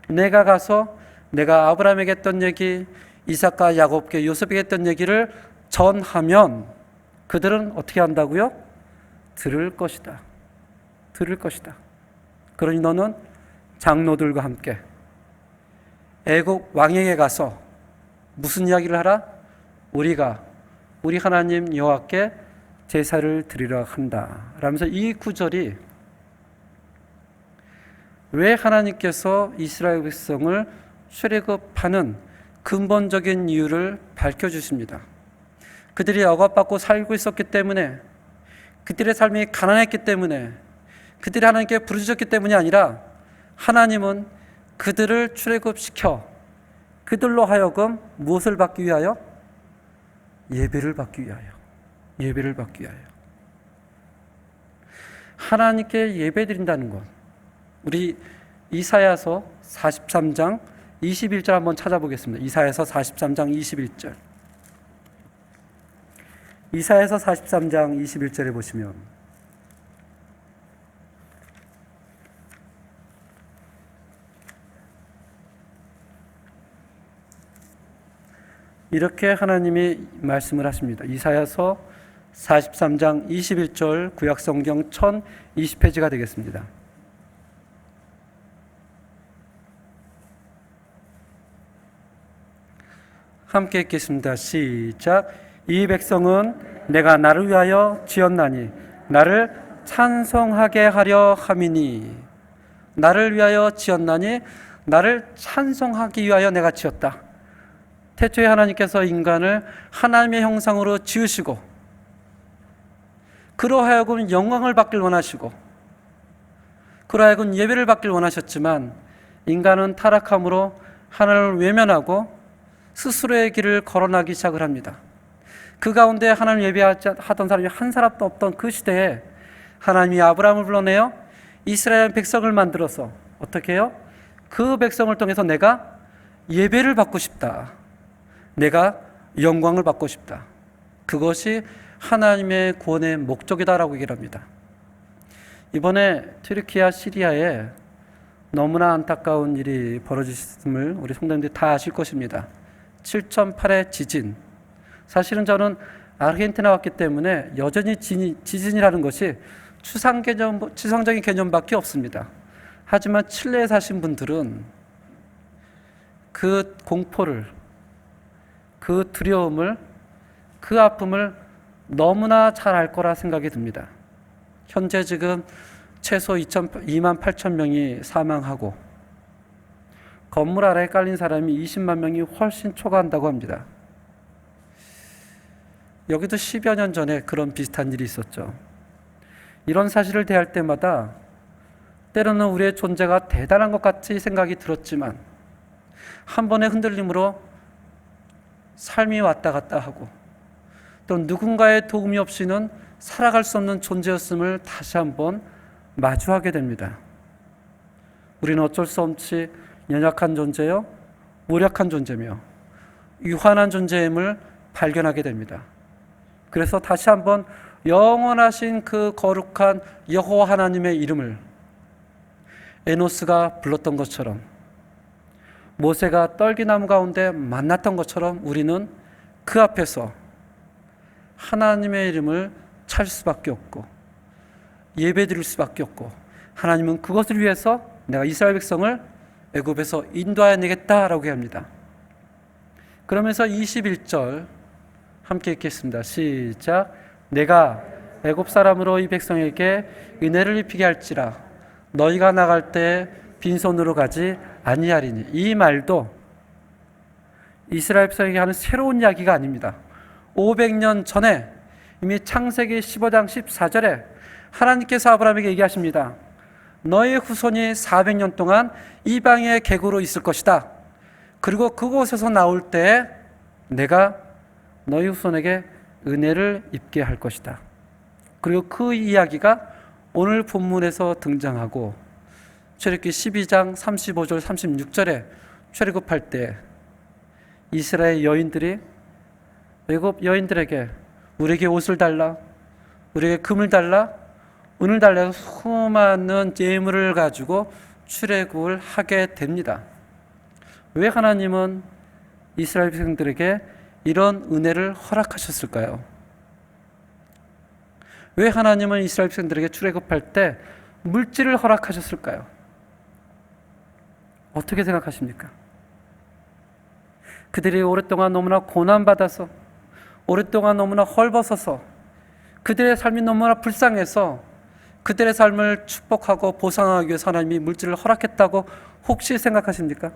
내가 가서 내가 아브라함에게 했던 얘기, 이삭과 야곱께, 요셉에게 했던 얘기를 전하면 그들은 어떻게 한다고요? 들을 것이다. 들을 것이다. 그러니 너는 장로들과 함께 애국 왕에게 가서 무슨 이야기를 하라? 우리가 우리 하나님 여호와께 제사를 드리려 한다. 라면서 이 구절이 왜 하나님께서 이스라엘 백성을 출애굽하는 근본적인 이유를 밝혀주십니다. 그들이 억압받고 살고 있었기 때문에, 그들의 삶이 가난했기 때문에, 그들이 하나님께 부르짖었기 때문이 아니라 하나님은 그들을 출애굽시켜 그들로 하여금 무엇을 받기 위하여? 예배를 받기 위하여. 예배를 받기 위하여. 하나님께 예배 드린다는 것, 우리 이사야서 43장 21절 한번 찾아보겠습니다. 이사야서 43장 21절. 이사야서 43장 21절에 보시면 이렇게 하나님이 말씀을 하십니다. 이사야서 43장 21절 구약성경 1020페이지가 되겠습니다. 함께 읽겠습니다. 시작. 이 백성은 내가 나를 위하여 지었나니 나를 찬송하게 하려 함이니. 나를 위하여 지었나니 나를 찬송하기 위하여 내가 지었다. 태초에 하나님께서 인간을 하나님의 형상으로 지으시고 그로 하여금 영광을 받길 원하시고 그로 하여금 예배를 받길 원하셨지만 인간은 타락함으로 하나님을 외면하고 스스로의 길을 걸어나기 시작을 합니다. 그 가운데 하나님 예배하던 사람이 한 사람도 없던 그 시대에 하나님이 아브라함을 불러내어 이스라엘 백성을 만들어서 어떻게 해요? 그 백성을 통해서 내가 예배를 받고 싶다. 내가 영광을 받고 싶다. 그것이 하나님의 구원의 목적이다라고 얘기를 합니다. 이번에 튀르키예 시리아에 너무나 안타까운 일이 벌어졌음을 우리 성도님들이 다 아실 것입니다. 7.8의 지진. 사실은 저는 아르헨티나 왔기 때문에 여전히 지진이라는 것이 추상적인 개념밖에 없습니다. 하지만 칠레에 사신 분들은 그 공포를, 그 두려움을, 그 아픔을 너무나 잘 알 거라 생각이 듭니다. 현재 지금 최소 2만 8천 명이 사망하고 건물 아래에 깔린 사람이 20만 명이 훨씬 초과한다고 합니다. 여기도 10여 년 전에 그런 비슷한 일이 있었죠. 이런 사실을 대할 때마다 때로는 우리의 존재가 대단한 것 같이 생각이 들었지만 한 번의 흔들림으로 삶이 왔다 갔다 하고 또 누군가의 도움이 없이는 살아갈 수 없는 존재였음을 다시 한번 마주하게 됩니다. 우리는 어쩔 수 없이 연약한 존재요, 무력한 존재며 유한한 존재임을 발견하게 됩니다. 그래서 다시 한번 영원하신 그 거룩한 여호와 하나님의 이름을 에노스가 불렀던 것처럼 모세가 떨기나무 가운데 만났던 것처럼 우리는 그 앞에서 하나님의 이름을 찰 수밖에 없고 예배드릴 수밖에 없고 하나님은 그것을 위해서 내가 이스라엘 백성을 애굽에서 인도해내겠다라고 합니다. 그러면서 21절 함께 읽겠습니다. 시작. 내가 애굽 사람으로 이 백성에게 은혜를 입히게 할지라 너희가 나갈 때 빈손으로 가지 아니하리니. 이 말도 이스라엘 백성에게 하는 새로운 이야기가 아닙니다. 500년 전에 이미 창세기 15장 14절에 하나님께서 아브라함에게 얘기하십니다. 너의 후손이 400년 동안 이방의 객으로 있을 것이다. 그리고 그곳에서 나올 때 내가 너희 후손에게 은혜를 입게 할 것이다. 그리고 그 이야기가 오늘 본문에서 등장하고 출애굽기 12장 35절 36절에 출애굽할 때 이스라엘 여인들이 애굽 여인들에게 우리에게 옷을 달라, 우리에게 금을 달라, 은을 달라 수많은 예물을 가지고 출애굽을 하게 됩니다. 왜 하나님은 이스라엘 백성들에게 이런 은혜를 허락하셨을까요? 왜 하나님은 이스라엘 백성들에게 출애굽할 때 물질을 허락하셨을까요? 어떻게 생각하십니까? 그들이 오랫동안 너무나 고난받아서 오랫동안 너무나 헐벗어서 그들의 삶이 너무나 불쌍해서 그들의 삶을 축복하고 보상하기 위해서 하나님이 물질을 허락했다고 혹시 생각하십니까?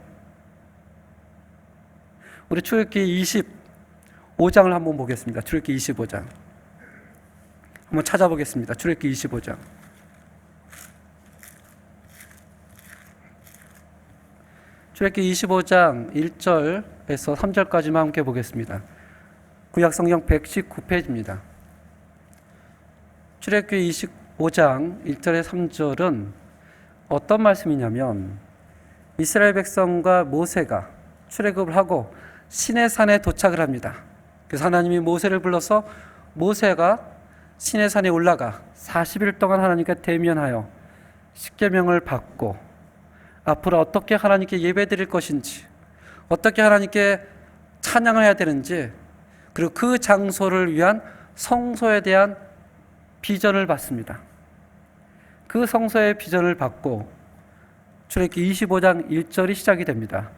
우리 출애굽기 25장을 한번 보겠습니다. 출애굽기 25장 한번 찾아보겠습니다. 출애굽기 25장 출애굽기 25장 1절에서 3절까지만 함께 보겠습니다. 구약성경 119페이지입니다. 출애굽기 25장 1절에 3절은 어떤 말씀이냐면 이스라엘 백성과 모세가 출애굽을 하고 시내산에 도착을 합니다. 그래서 하나님이 모세를 불러서 모세가 시내산에 올라가 40일 동안 하나님께 대면하여 십계명을 받고 앞으로 어떻게 하나님께 예배드릴 것인지, 어떻게 하나님께 찬양을 해야 되는지, 그리고 그 장소를 위한 성소에 대한 비전을 받습니다. 그 성소의 비전을 받고 출애굽기 25장 1절이 시작이 됩니다.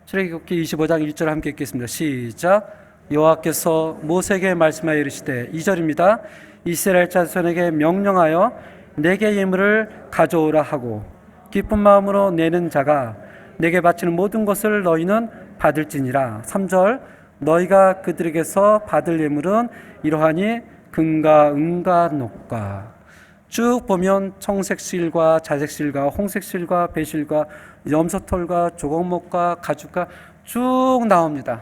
출애굽기 25장 1절 함께 읽겠습니다. 시작. 여호와께서 모세에게 말씀하여 이르시되 2절입니다. 이스라엘 자손에게 명령하여 내게 예물을 가져오라 하고 기쁜 마음으로 내는 자가 내게 바치는 모든 것을 너희는 받을지니라. 3절. 너희가 그들에게서 받을 예물은 이러하니 금과 은과 녹과. 쭉 보면 청색실과 자색실과 홍색실과 배실과 염소털과 조각목과 가죽과 쭉 나옵니다.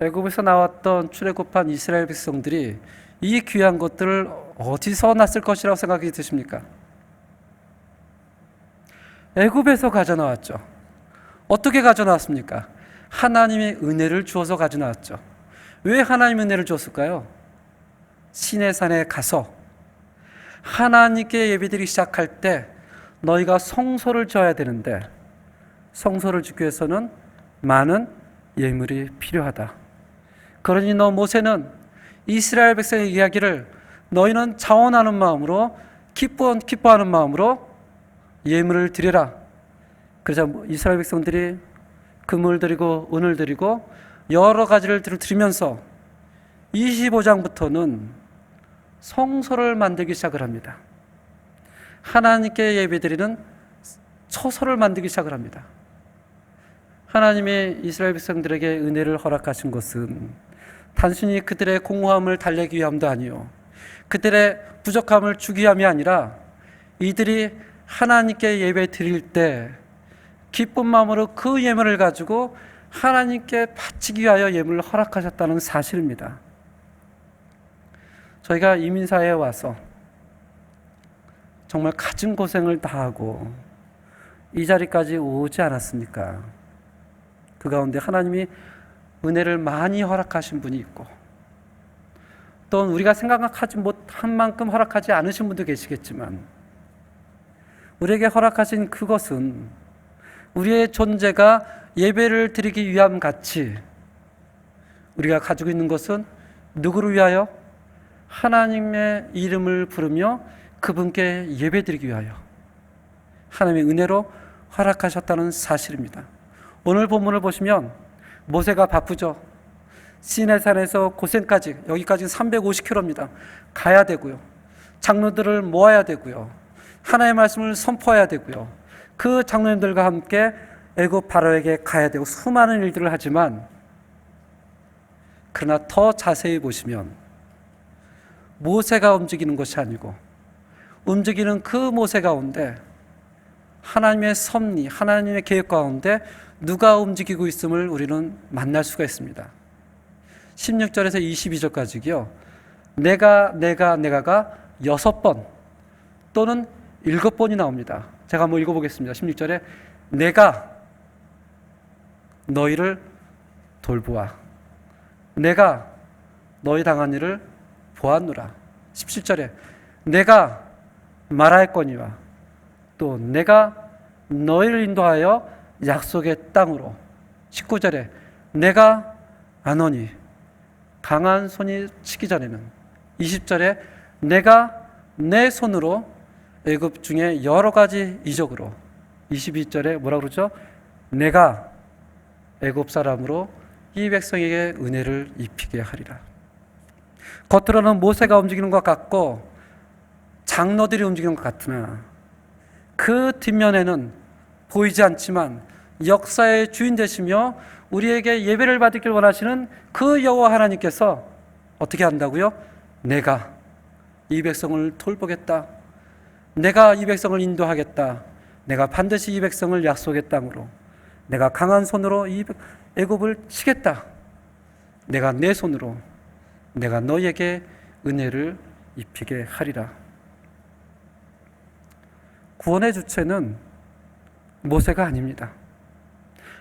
애굽에서 나왔던 출애굽한 이스라엘 백성들이 이 귀한 것들을 어디서 났을 것이라고 생각이 드십니까? 애굽에서 가져나왔죠. 어떻게 가져나왔습니까? 하나님의 은혜를 주어서 가져나왔죠. 왜 하나님의 은혜를 주었을까요? 시내산에 가서 하나님께 예배드리기 시작할 때 너희가 성소를 지어야 되는데 성소를 짓기 위해서는 많은 예물이 필요하다. 그러니 너 모세는 이스라엘 백성의 이야기를 너희는 자원하는 마음으로 기뻐하는 마음으로 예물을 드려라. 그래서 이스라엘 백성들이 금을 드리고 은을 드리고 여러 가지를 드리면서 25장부터는 성소를 만들기 시작을 합니다. 하나님께 예배드리는 처소를 만들기 시작을 합니다. 하나님이 이스라엘 백성들에게 은혜를 허락하신 것은 단순히 그들의 공허함을 달래기 위함도 아니요, 그들의 부족함을 주기 위함이 아니라 이들이 하나님께 예배 드릴 때 기쁜 마음으로 그 예물을 가지고 하나님께 바치기 위하여 예물을 허락하셨다는 사실입니다. 저희가 이민사회에 와서 정말 갖은 고생을 다하고 이 자리까지 오지 않았습니까? 그 가운데 하나님이 은혜를 많이 허락하신 분이 있고 또 우리가 생각하지 못한 만큼 허락하지 않으신 분도 계시겠지만 우리에게 허락하신 그것은 우리의 존재가 예배를 드리기 위함 같이 우리가 가지고 있는 것은 누구를 위하여? 하나님의 이름을 부르며 그분께 예배드리기 위하여 하나님의 은혜로 허락하셨다는 사실입니다. 오늘 본문을 보시면 모세가 바쁘죠. 시내산에서 고센까지, 여기까지 350km입니다. 가야 되고요. 장로들을 모아야 되고요. 하나님의 말씀을 선포해야 되고요. 그 장로님들과 함께 애굽 바로에게 가야 되고 수많은 일들을 하지만 그러나 더 자세히 보시면 모세가 움직이는 것이 아니고 움직이는 그 모세 가운데 하나님의 섭리, 하나님의 계획 가운데 누가 움직이고 있음을 우리는 만날 수가 있습니다. 16절에서 22절까지요. 내가가 6번 또는 7번이 나옵니다. 제가 한번 읽어보겠습니다. 16절에 내가 너희를 돌보아 내가 너희 당한 일을 보았노라. 17절에 내가 말하였거니와 또 내가 너희를 인도하여 약속의 땅으로. 19절에 내가 안 오니 강한 손이 치기 전에는. 20절에 내가 내 손으로 애굽 중에 여러 가지 이적으로. 22절에 뭐라 그러죠? 내가 애굽 사람으로 이 백성에게 은혜를 입히게 하리라. 겉으로는 모세가 움직이는 것 같고 장로들이 움직이는 것 같으나 그 뒷면에는 보이지 않지만 역사의 주인 되시며 우리에게 예배를 받기를 원하시는 그 여호와 하나님께서 어떻게 한다고요? 내가 이 백성을 돌보겠다. 내가 이 백성을 인도하겠다. 내가 반드시 이 백성을 약속의 땅으로, 내가 강한 손으로 이 애굽을 치겠다. 내가 내 손으로 내가 너희에게 은혜를 입히게 하리라. 구원의 주체는 모세가 아닙니다.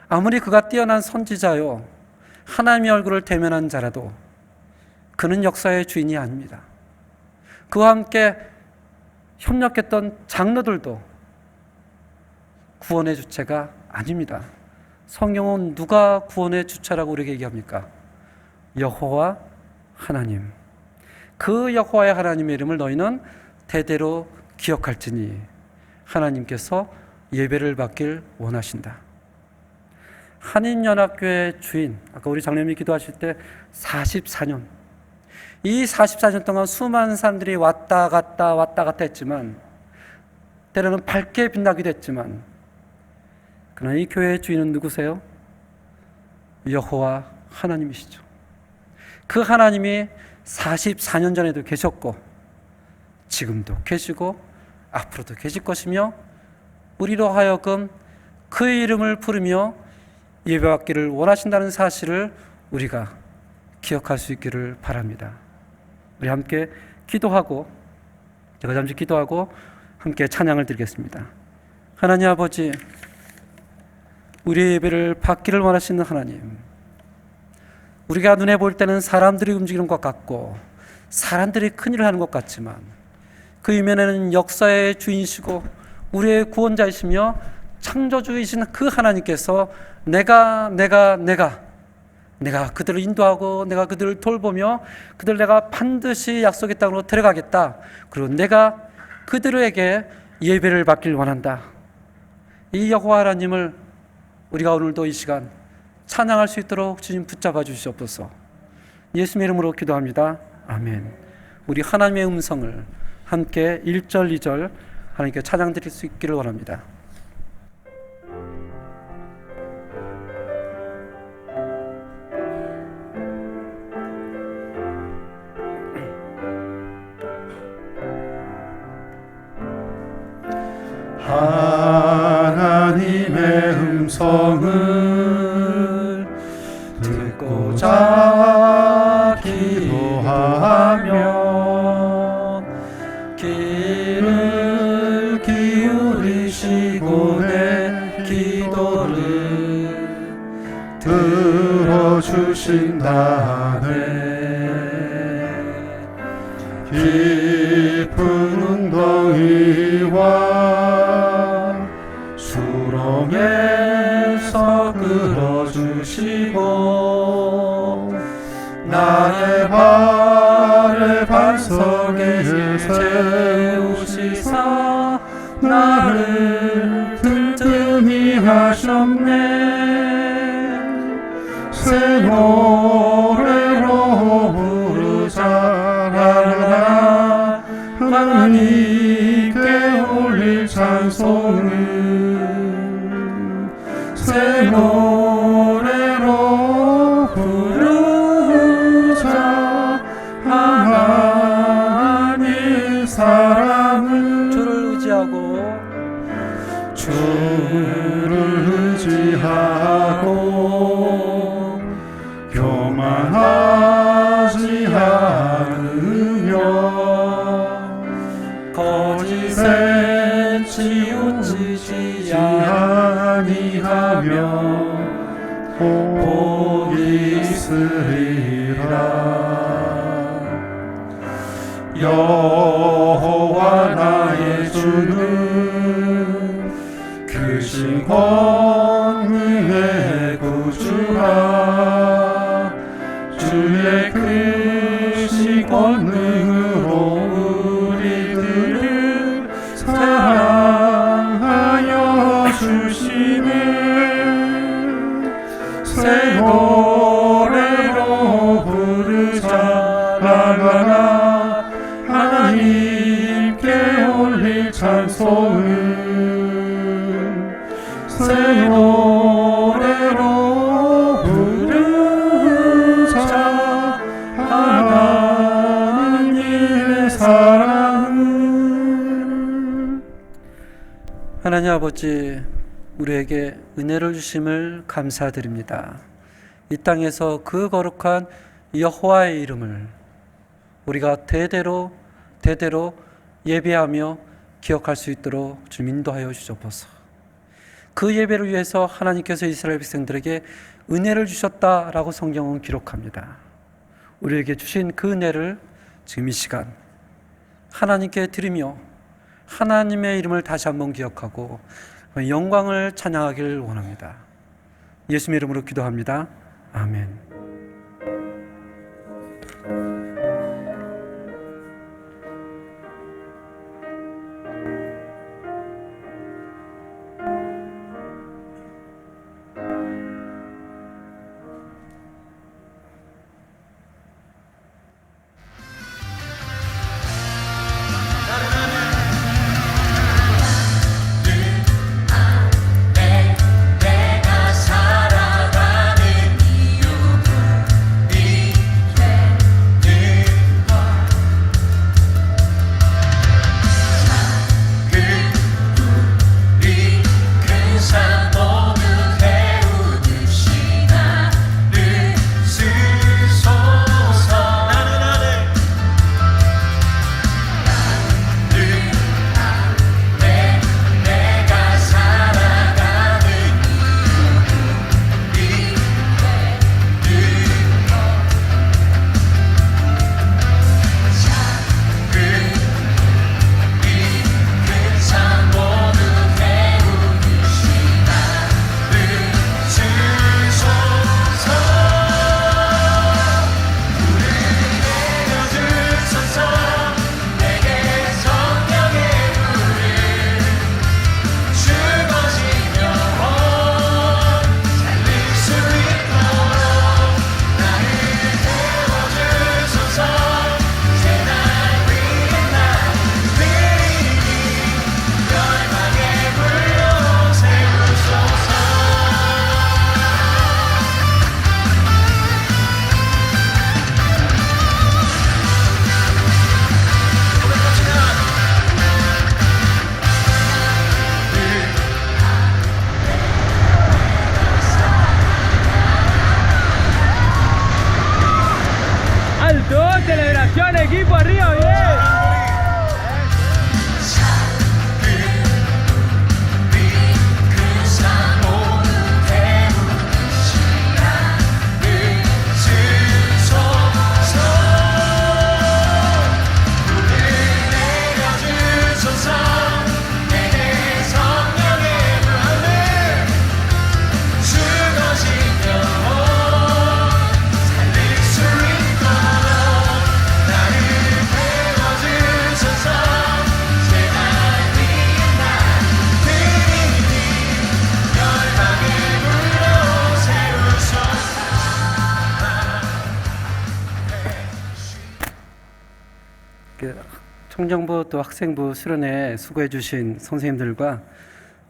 아무리 그가 뛰어난 선지자요 하나님의 얼굴을 대면한 자라도 그는 역사의 주인이 아닙니다. 그와 함께 협력했던 장로들도 구원의 주체가 아닙니다. 성경은 누가 구원의 주체라고 우리에게 얘기합니까? 여호와 하나님. 그 여호와의 하나님의 이름을 너희는 대대로 기억할지니 하나님께서 예배를 받길 원하신다. 한인연합교회 주인, 아까 우리 장로님이 기도하실 때 44년, 이 44년 동안 수많은 사람들이 왔다 갔다 했지만 때로는 밝게 빛나기도 했지만 그러나 이 교회의 주인은 누구세요? 여호와 하나님이시죠. 그 하나님이 44년 전에도 계셨고 지금도 계시고 앞으로도 계실 것이며 우리로 하여금 그의 이름을 부르며 예배받기를 원하신다는 사실을 우리가 기억할 수 있기를 바랍니다. 우리 함께 기도하고 제가 잠시 기도하고 함께 찬양을 드리겠습니다. 하나님 아버지, 우리의 예배를 받기를 원하시는 하나님, 우리가 눈에 볼 때는 사람들이 움직이는 것 같고 사람들이 큰일을 하는 것 같지만 그 이면에는 역사의 주인이시고 우리의 구원자이시며 창조주이신 그 하나님께서 내가 그들을 인도하고 내가 그들을 돌보며 그들을 내가 반드시 약속의 땅으로 데려가겠다. 그리고 내가 그들에게 예배를 받길 원한다. 이 여호와 하나님을 우리가 오늘도 이 시간 찬양할 수 있도록 주님 붙잡아 주시옵소서. 예수님의 이름으로 기도합니다. 아멘. 우리 하나님의 음성을 함께 1절 2절 하나님께 찬양 드릴 수 있기를 원합니다. 하나님의 음성을 듣고자 기도하며 귀를 기울이시고 내 기도를 들어주신다네. 깊은 웅덩이와 수렁에서 끌어주시고 나의 발을 반석에 세우시사 나를 든든히 하셨네. 새 노래로 부르자 라라라 하나님께 올릴 찬송을 새 노래로 부르자 하나님 사랑을 주를 의지하고 교만하지 않으며 거짓에 치우치지 아니하며 복이 있으리라. 여호와 나의 주는 크신 권능의 구주라. 주의 크신 권능으로 우리들을 사랑하여 주시네. 새 노래로 부르자 라라라 하나님께 올릴 찬송을 새 노래로 부르자 하나님의 사랑을. 하나님 아버지, 우리에게 은혜를 주심을 감사드립니다. 이 땅에서 그 거룩한 여호와의 이름을 우리가 대대로 예배하며 기억할 수 있도록 좀 인도하여 주옵소서. 그 예배를 위해서 하나님께서 이스라엘 백성들에게 은혜를 주셨다라고 성경은 기록합니다. 우리에게 주신 그 은혜를 지금 이 시간 하나님께 드리며 하나님의 이름을 다시 한번 기억하고 영광을 찬양하기를 원합니다. 예수님의 이름으로 기도합니다. 아멘. Celebración, equipo arriba, bien. 청정부 또 학생부 수련회 수고해 주신 선생님들과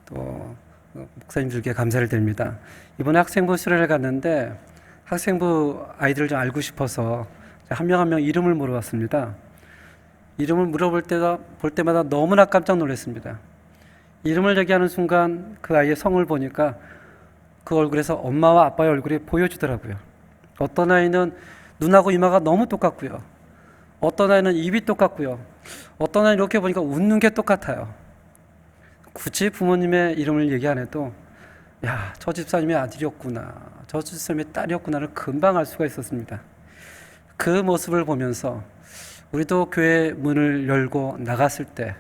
또 목사님들께 감사를 드립니다. 이번에 학생부 수련회 갔는데 학생부 아이들을 좀 알고 싶어서 한 명 한 명 이름을 물어봤습니다. 이름을 물어볼 때마다 너무나 깜짝 놀랐습니다. 이름을 얘기하는 순간 그 아이의 성을 보니까 그 얼굴에서 엄마와 아빠의 얼굴이 보여지더라고요. 어떤 아이는 눈하고 이마가 너무 똑같고요. 어떤 아이는 입이 똑같고요. 어떤 아이는 이렇게 보니까 웃는 게 똑같아요. 굳이 부모님의 이름을 얘기 안 해도 야, 저 집사님의 아들이었구나, 저 집사님의 딸이었구나를 금방 알 수가 있었습니다. 그 모습을 보면서 우리도 교회 문을 열고 나갔을 때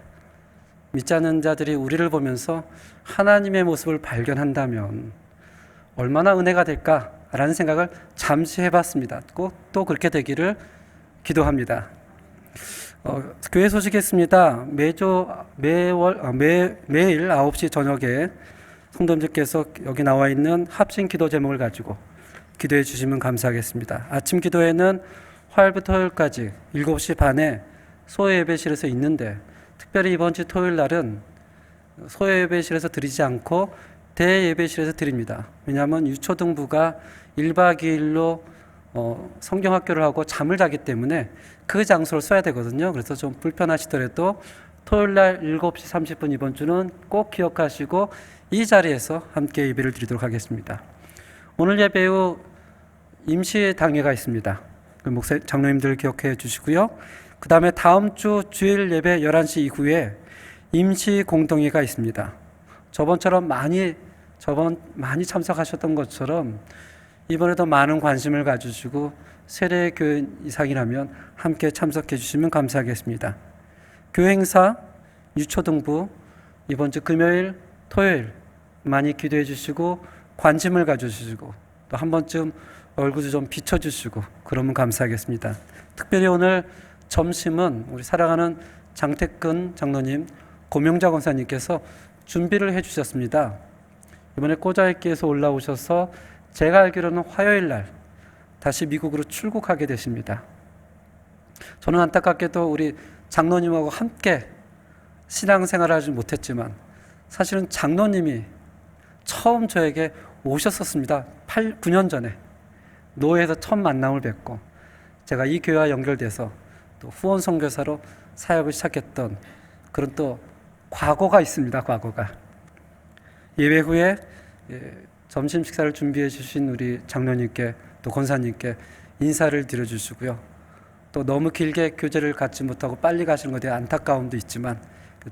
믿지 않는 자들이 우리를 보면서 하나님의 모습을 발견한다면 얼마나 은혜가 될까라는 생각을 잠시 해봤습니다. 꼭 또 그렇게 되기를 기도합니다. 교회 소식했습니다. 매일 9시 저녁에 성도님들께서 여기 나와 있는 합심 기도 제목을 가지고 기도해 주시면 감사하겠습니다. 아침 기도회는 화요일부터 토요일까지 7시 반에 소요 예배실에서 있는데 특별히 이번 주 토요일 날은 소요 예배실에서 드리지 않고 대예배실에서 드립니다. 왜냐하면 유초등부가 1박 2일로 성경학교를 하고 잠을 자기 때문에 그 장소를 써야 되거든요. 그래서 좀 불편하시더라도 토요일날 7시 30분 이번 주는 꼭 기억하시고 이 자리에서 함께 예배를 드리도록 하겠습니다. 오늘 예배 후 임시 당회가 있습니다. 목사 장로님들 기억해 주시고요. 그 다음에 다음 주 주일 예배 11시 이후에 임시 공동회가 있습니다. 저번처럼 많이 저번 많이 참석하셨던 것처럼 이번에도 많은 관심을 가지시고 세례 교회 이상이라면 함께 참석해 주시면 감사하겠습니다. 교회 행사, 유초등부 이번 주 금요일, 토요일 많이 기도해 주시고 관심을 가져주시고 또 한 번쯤 얼굴도 좀 비춰주시고 그러면 감사하겠습니다. 특별히 오늘 점심은 우리 사랑하는 장태근 장로님, 고명자 권사님께서 준비를 해주셨습니다. 이번에 꼬자익기에서 올라오셔서 제가 알기로는 화요일 날 다시 미국으로 출국하게 되십니다. 저는 안타깝게도 우리 장로님하고 함께 신앙생활을 하지 못했지만 사실은 장로님이 처음 저에게 오셨었습니다. 9년 전에 노예에서 처음 만남을 뵙고 제가 이 교회와 연결돼서 또 후원 선교사로 사역을 시작했던 그런 또 과거가 있습니다. 과거가. 예배 후에 점심 식사를 준비해 주신 우리 장로님께 또 권사님께 인사를 드려주시고요. 또 너무 길게 교제를 갖지 못하고 빨리 가시는 것에 대한 안타까움도 있지만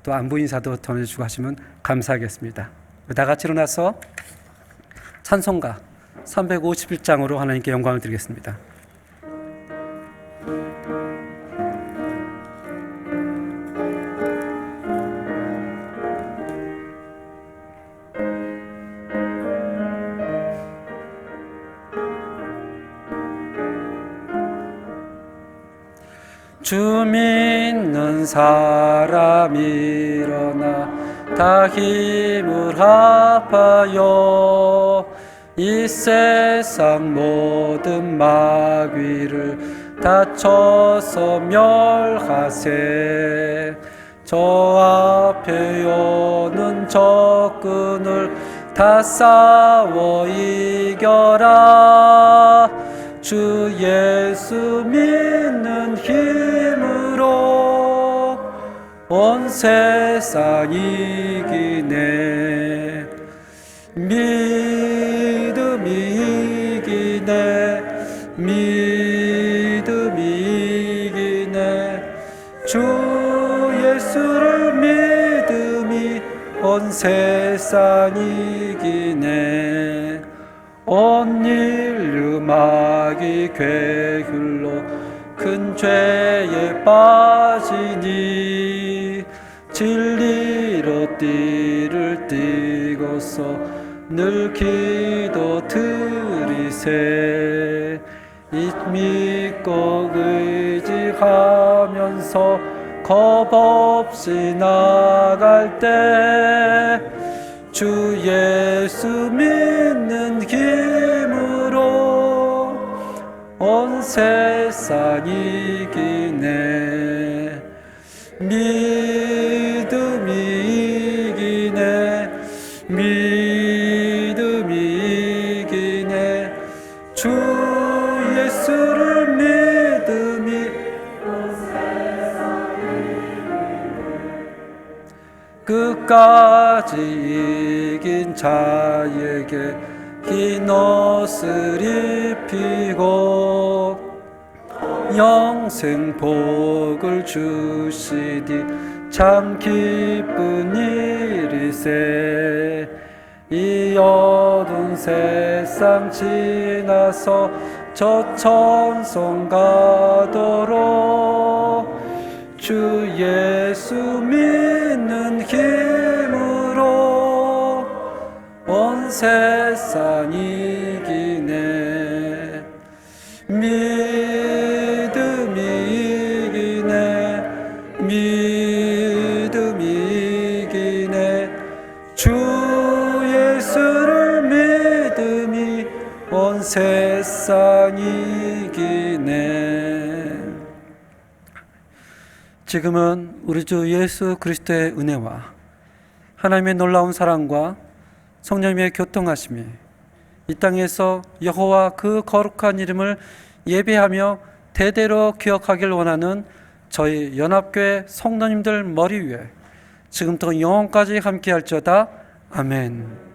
또 안부 인사도 전해주고 하시면 감사하겠습니다. 다 같이 일어나서 찬송가 351장으로 하나님께 영광을 드리겠습니다. 주 믿는 사람 일어나 다 힘을 합하여 이 세상 모든 마귀를 다쳐서 멸하세. 저 앞에 오는 적군을 다 싸워 이겨라. 주 예수 믿는 힘으로 온 세상 이기네. 믿음이 이기네. 믿음이 이기네. 주 예수를 믿음이 온 세상 이기네. 온 인류 마귀 괴휼로 큰 죄에 빠지니 진리로 띠를 띠고서 늘 기도 드리세. 이 믿고 의지하면서 겁 없이 나갈 때 주 예수 믿는 힘으로 온 세상 이기네. 믿음이 이기네. 믿음이 이기네. 주 예수를 믿음이 끝까지 이긴 자에게 흰 옷을 입히고 영생 복을 주시니 참 기쁜 일이세. 이 어두운 세상 지나서 저 천성 가도록 주 예수 믿는 힘으로 온 세상 이기네. 믿음이 이기네. 믿음이 이기네. 주 예수를 믿음이 온 세상 이기네. 지금은 우리 주 예수 그리스도의 은혜와 하나님의 놀라운 사랑과 성령님의 교통하심이 이 땅에서 여호와 그 거룩한 이름을 예배하며 대대로 기억하길 원하는 저희 연합교회 성도님들 머리 위에 지금부터 영원까지 함께할지어다. 아멘.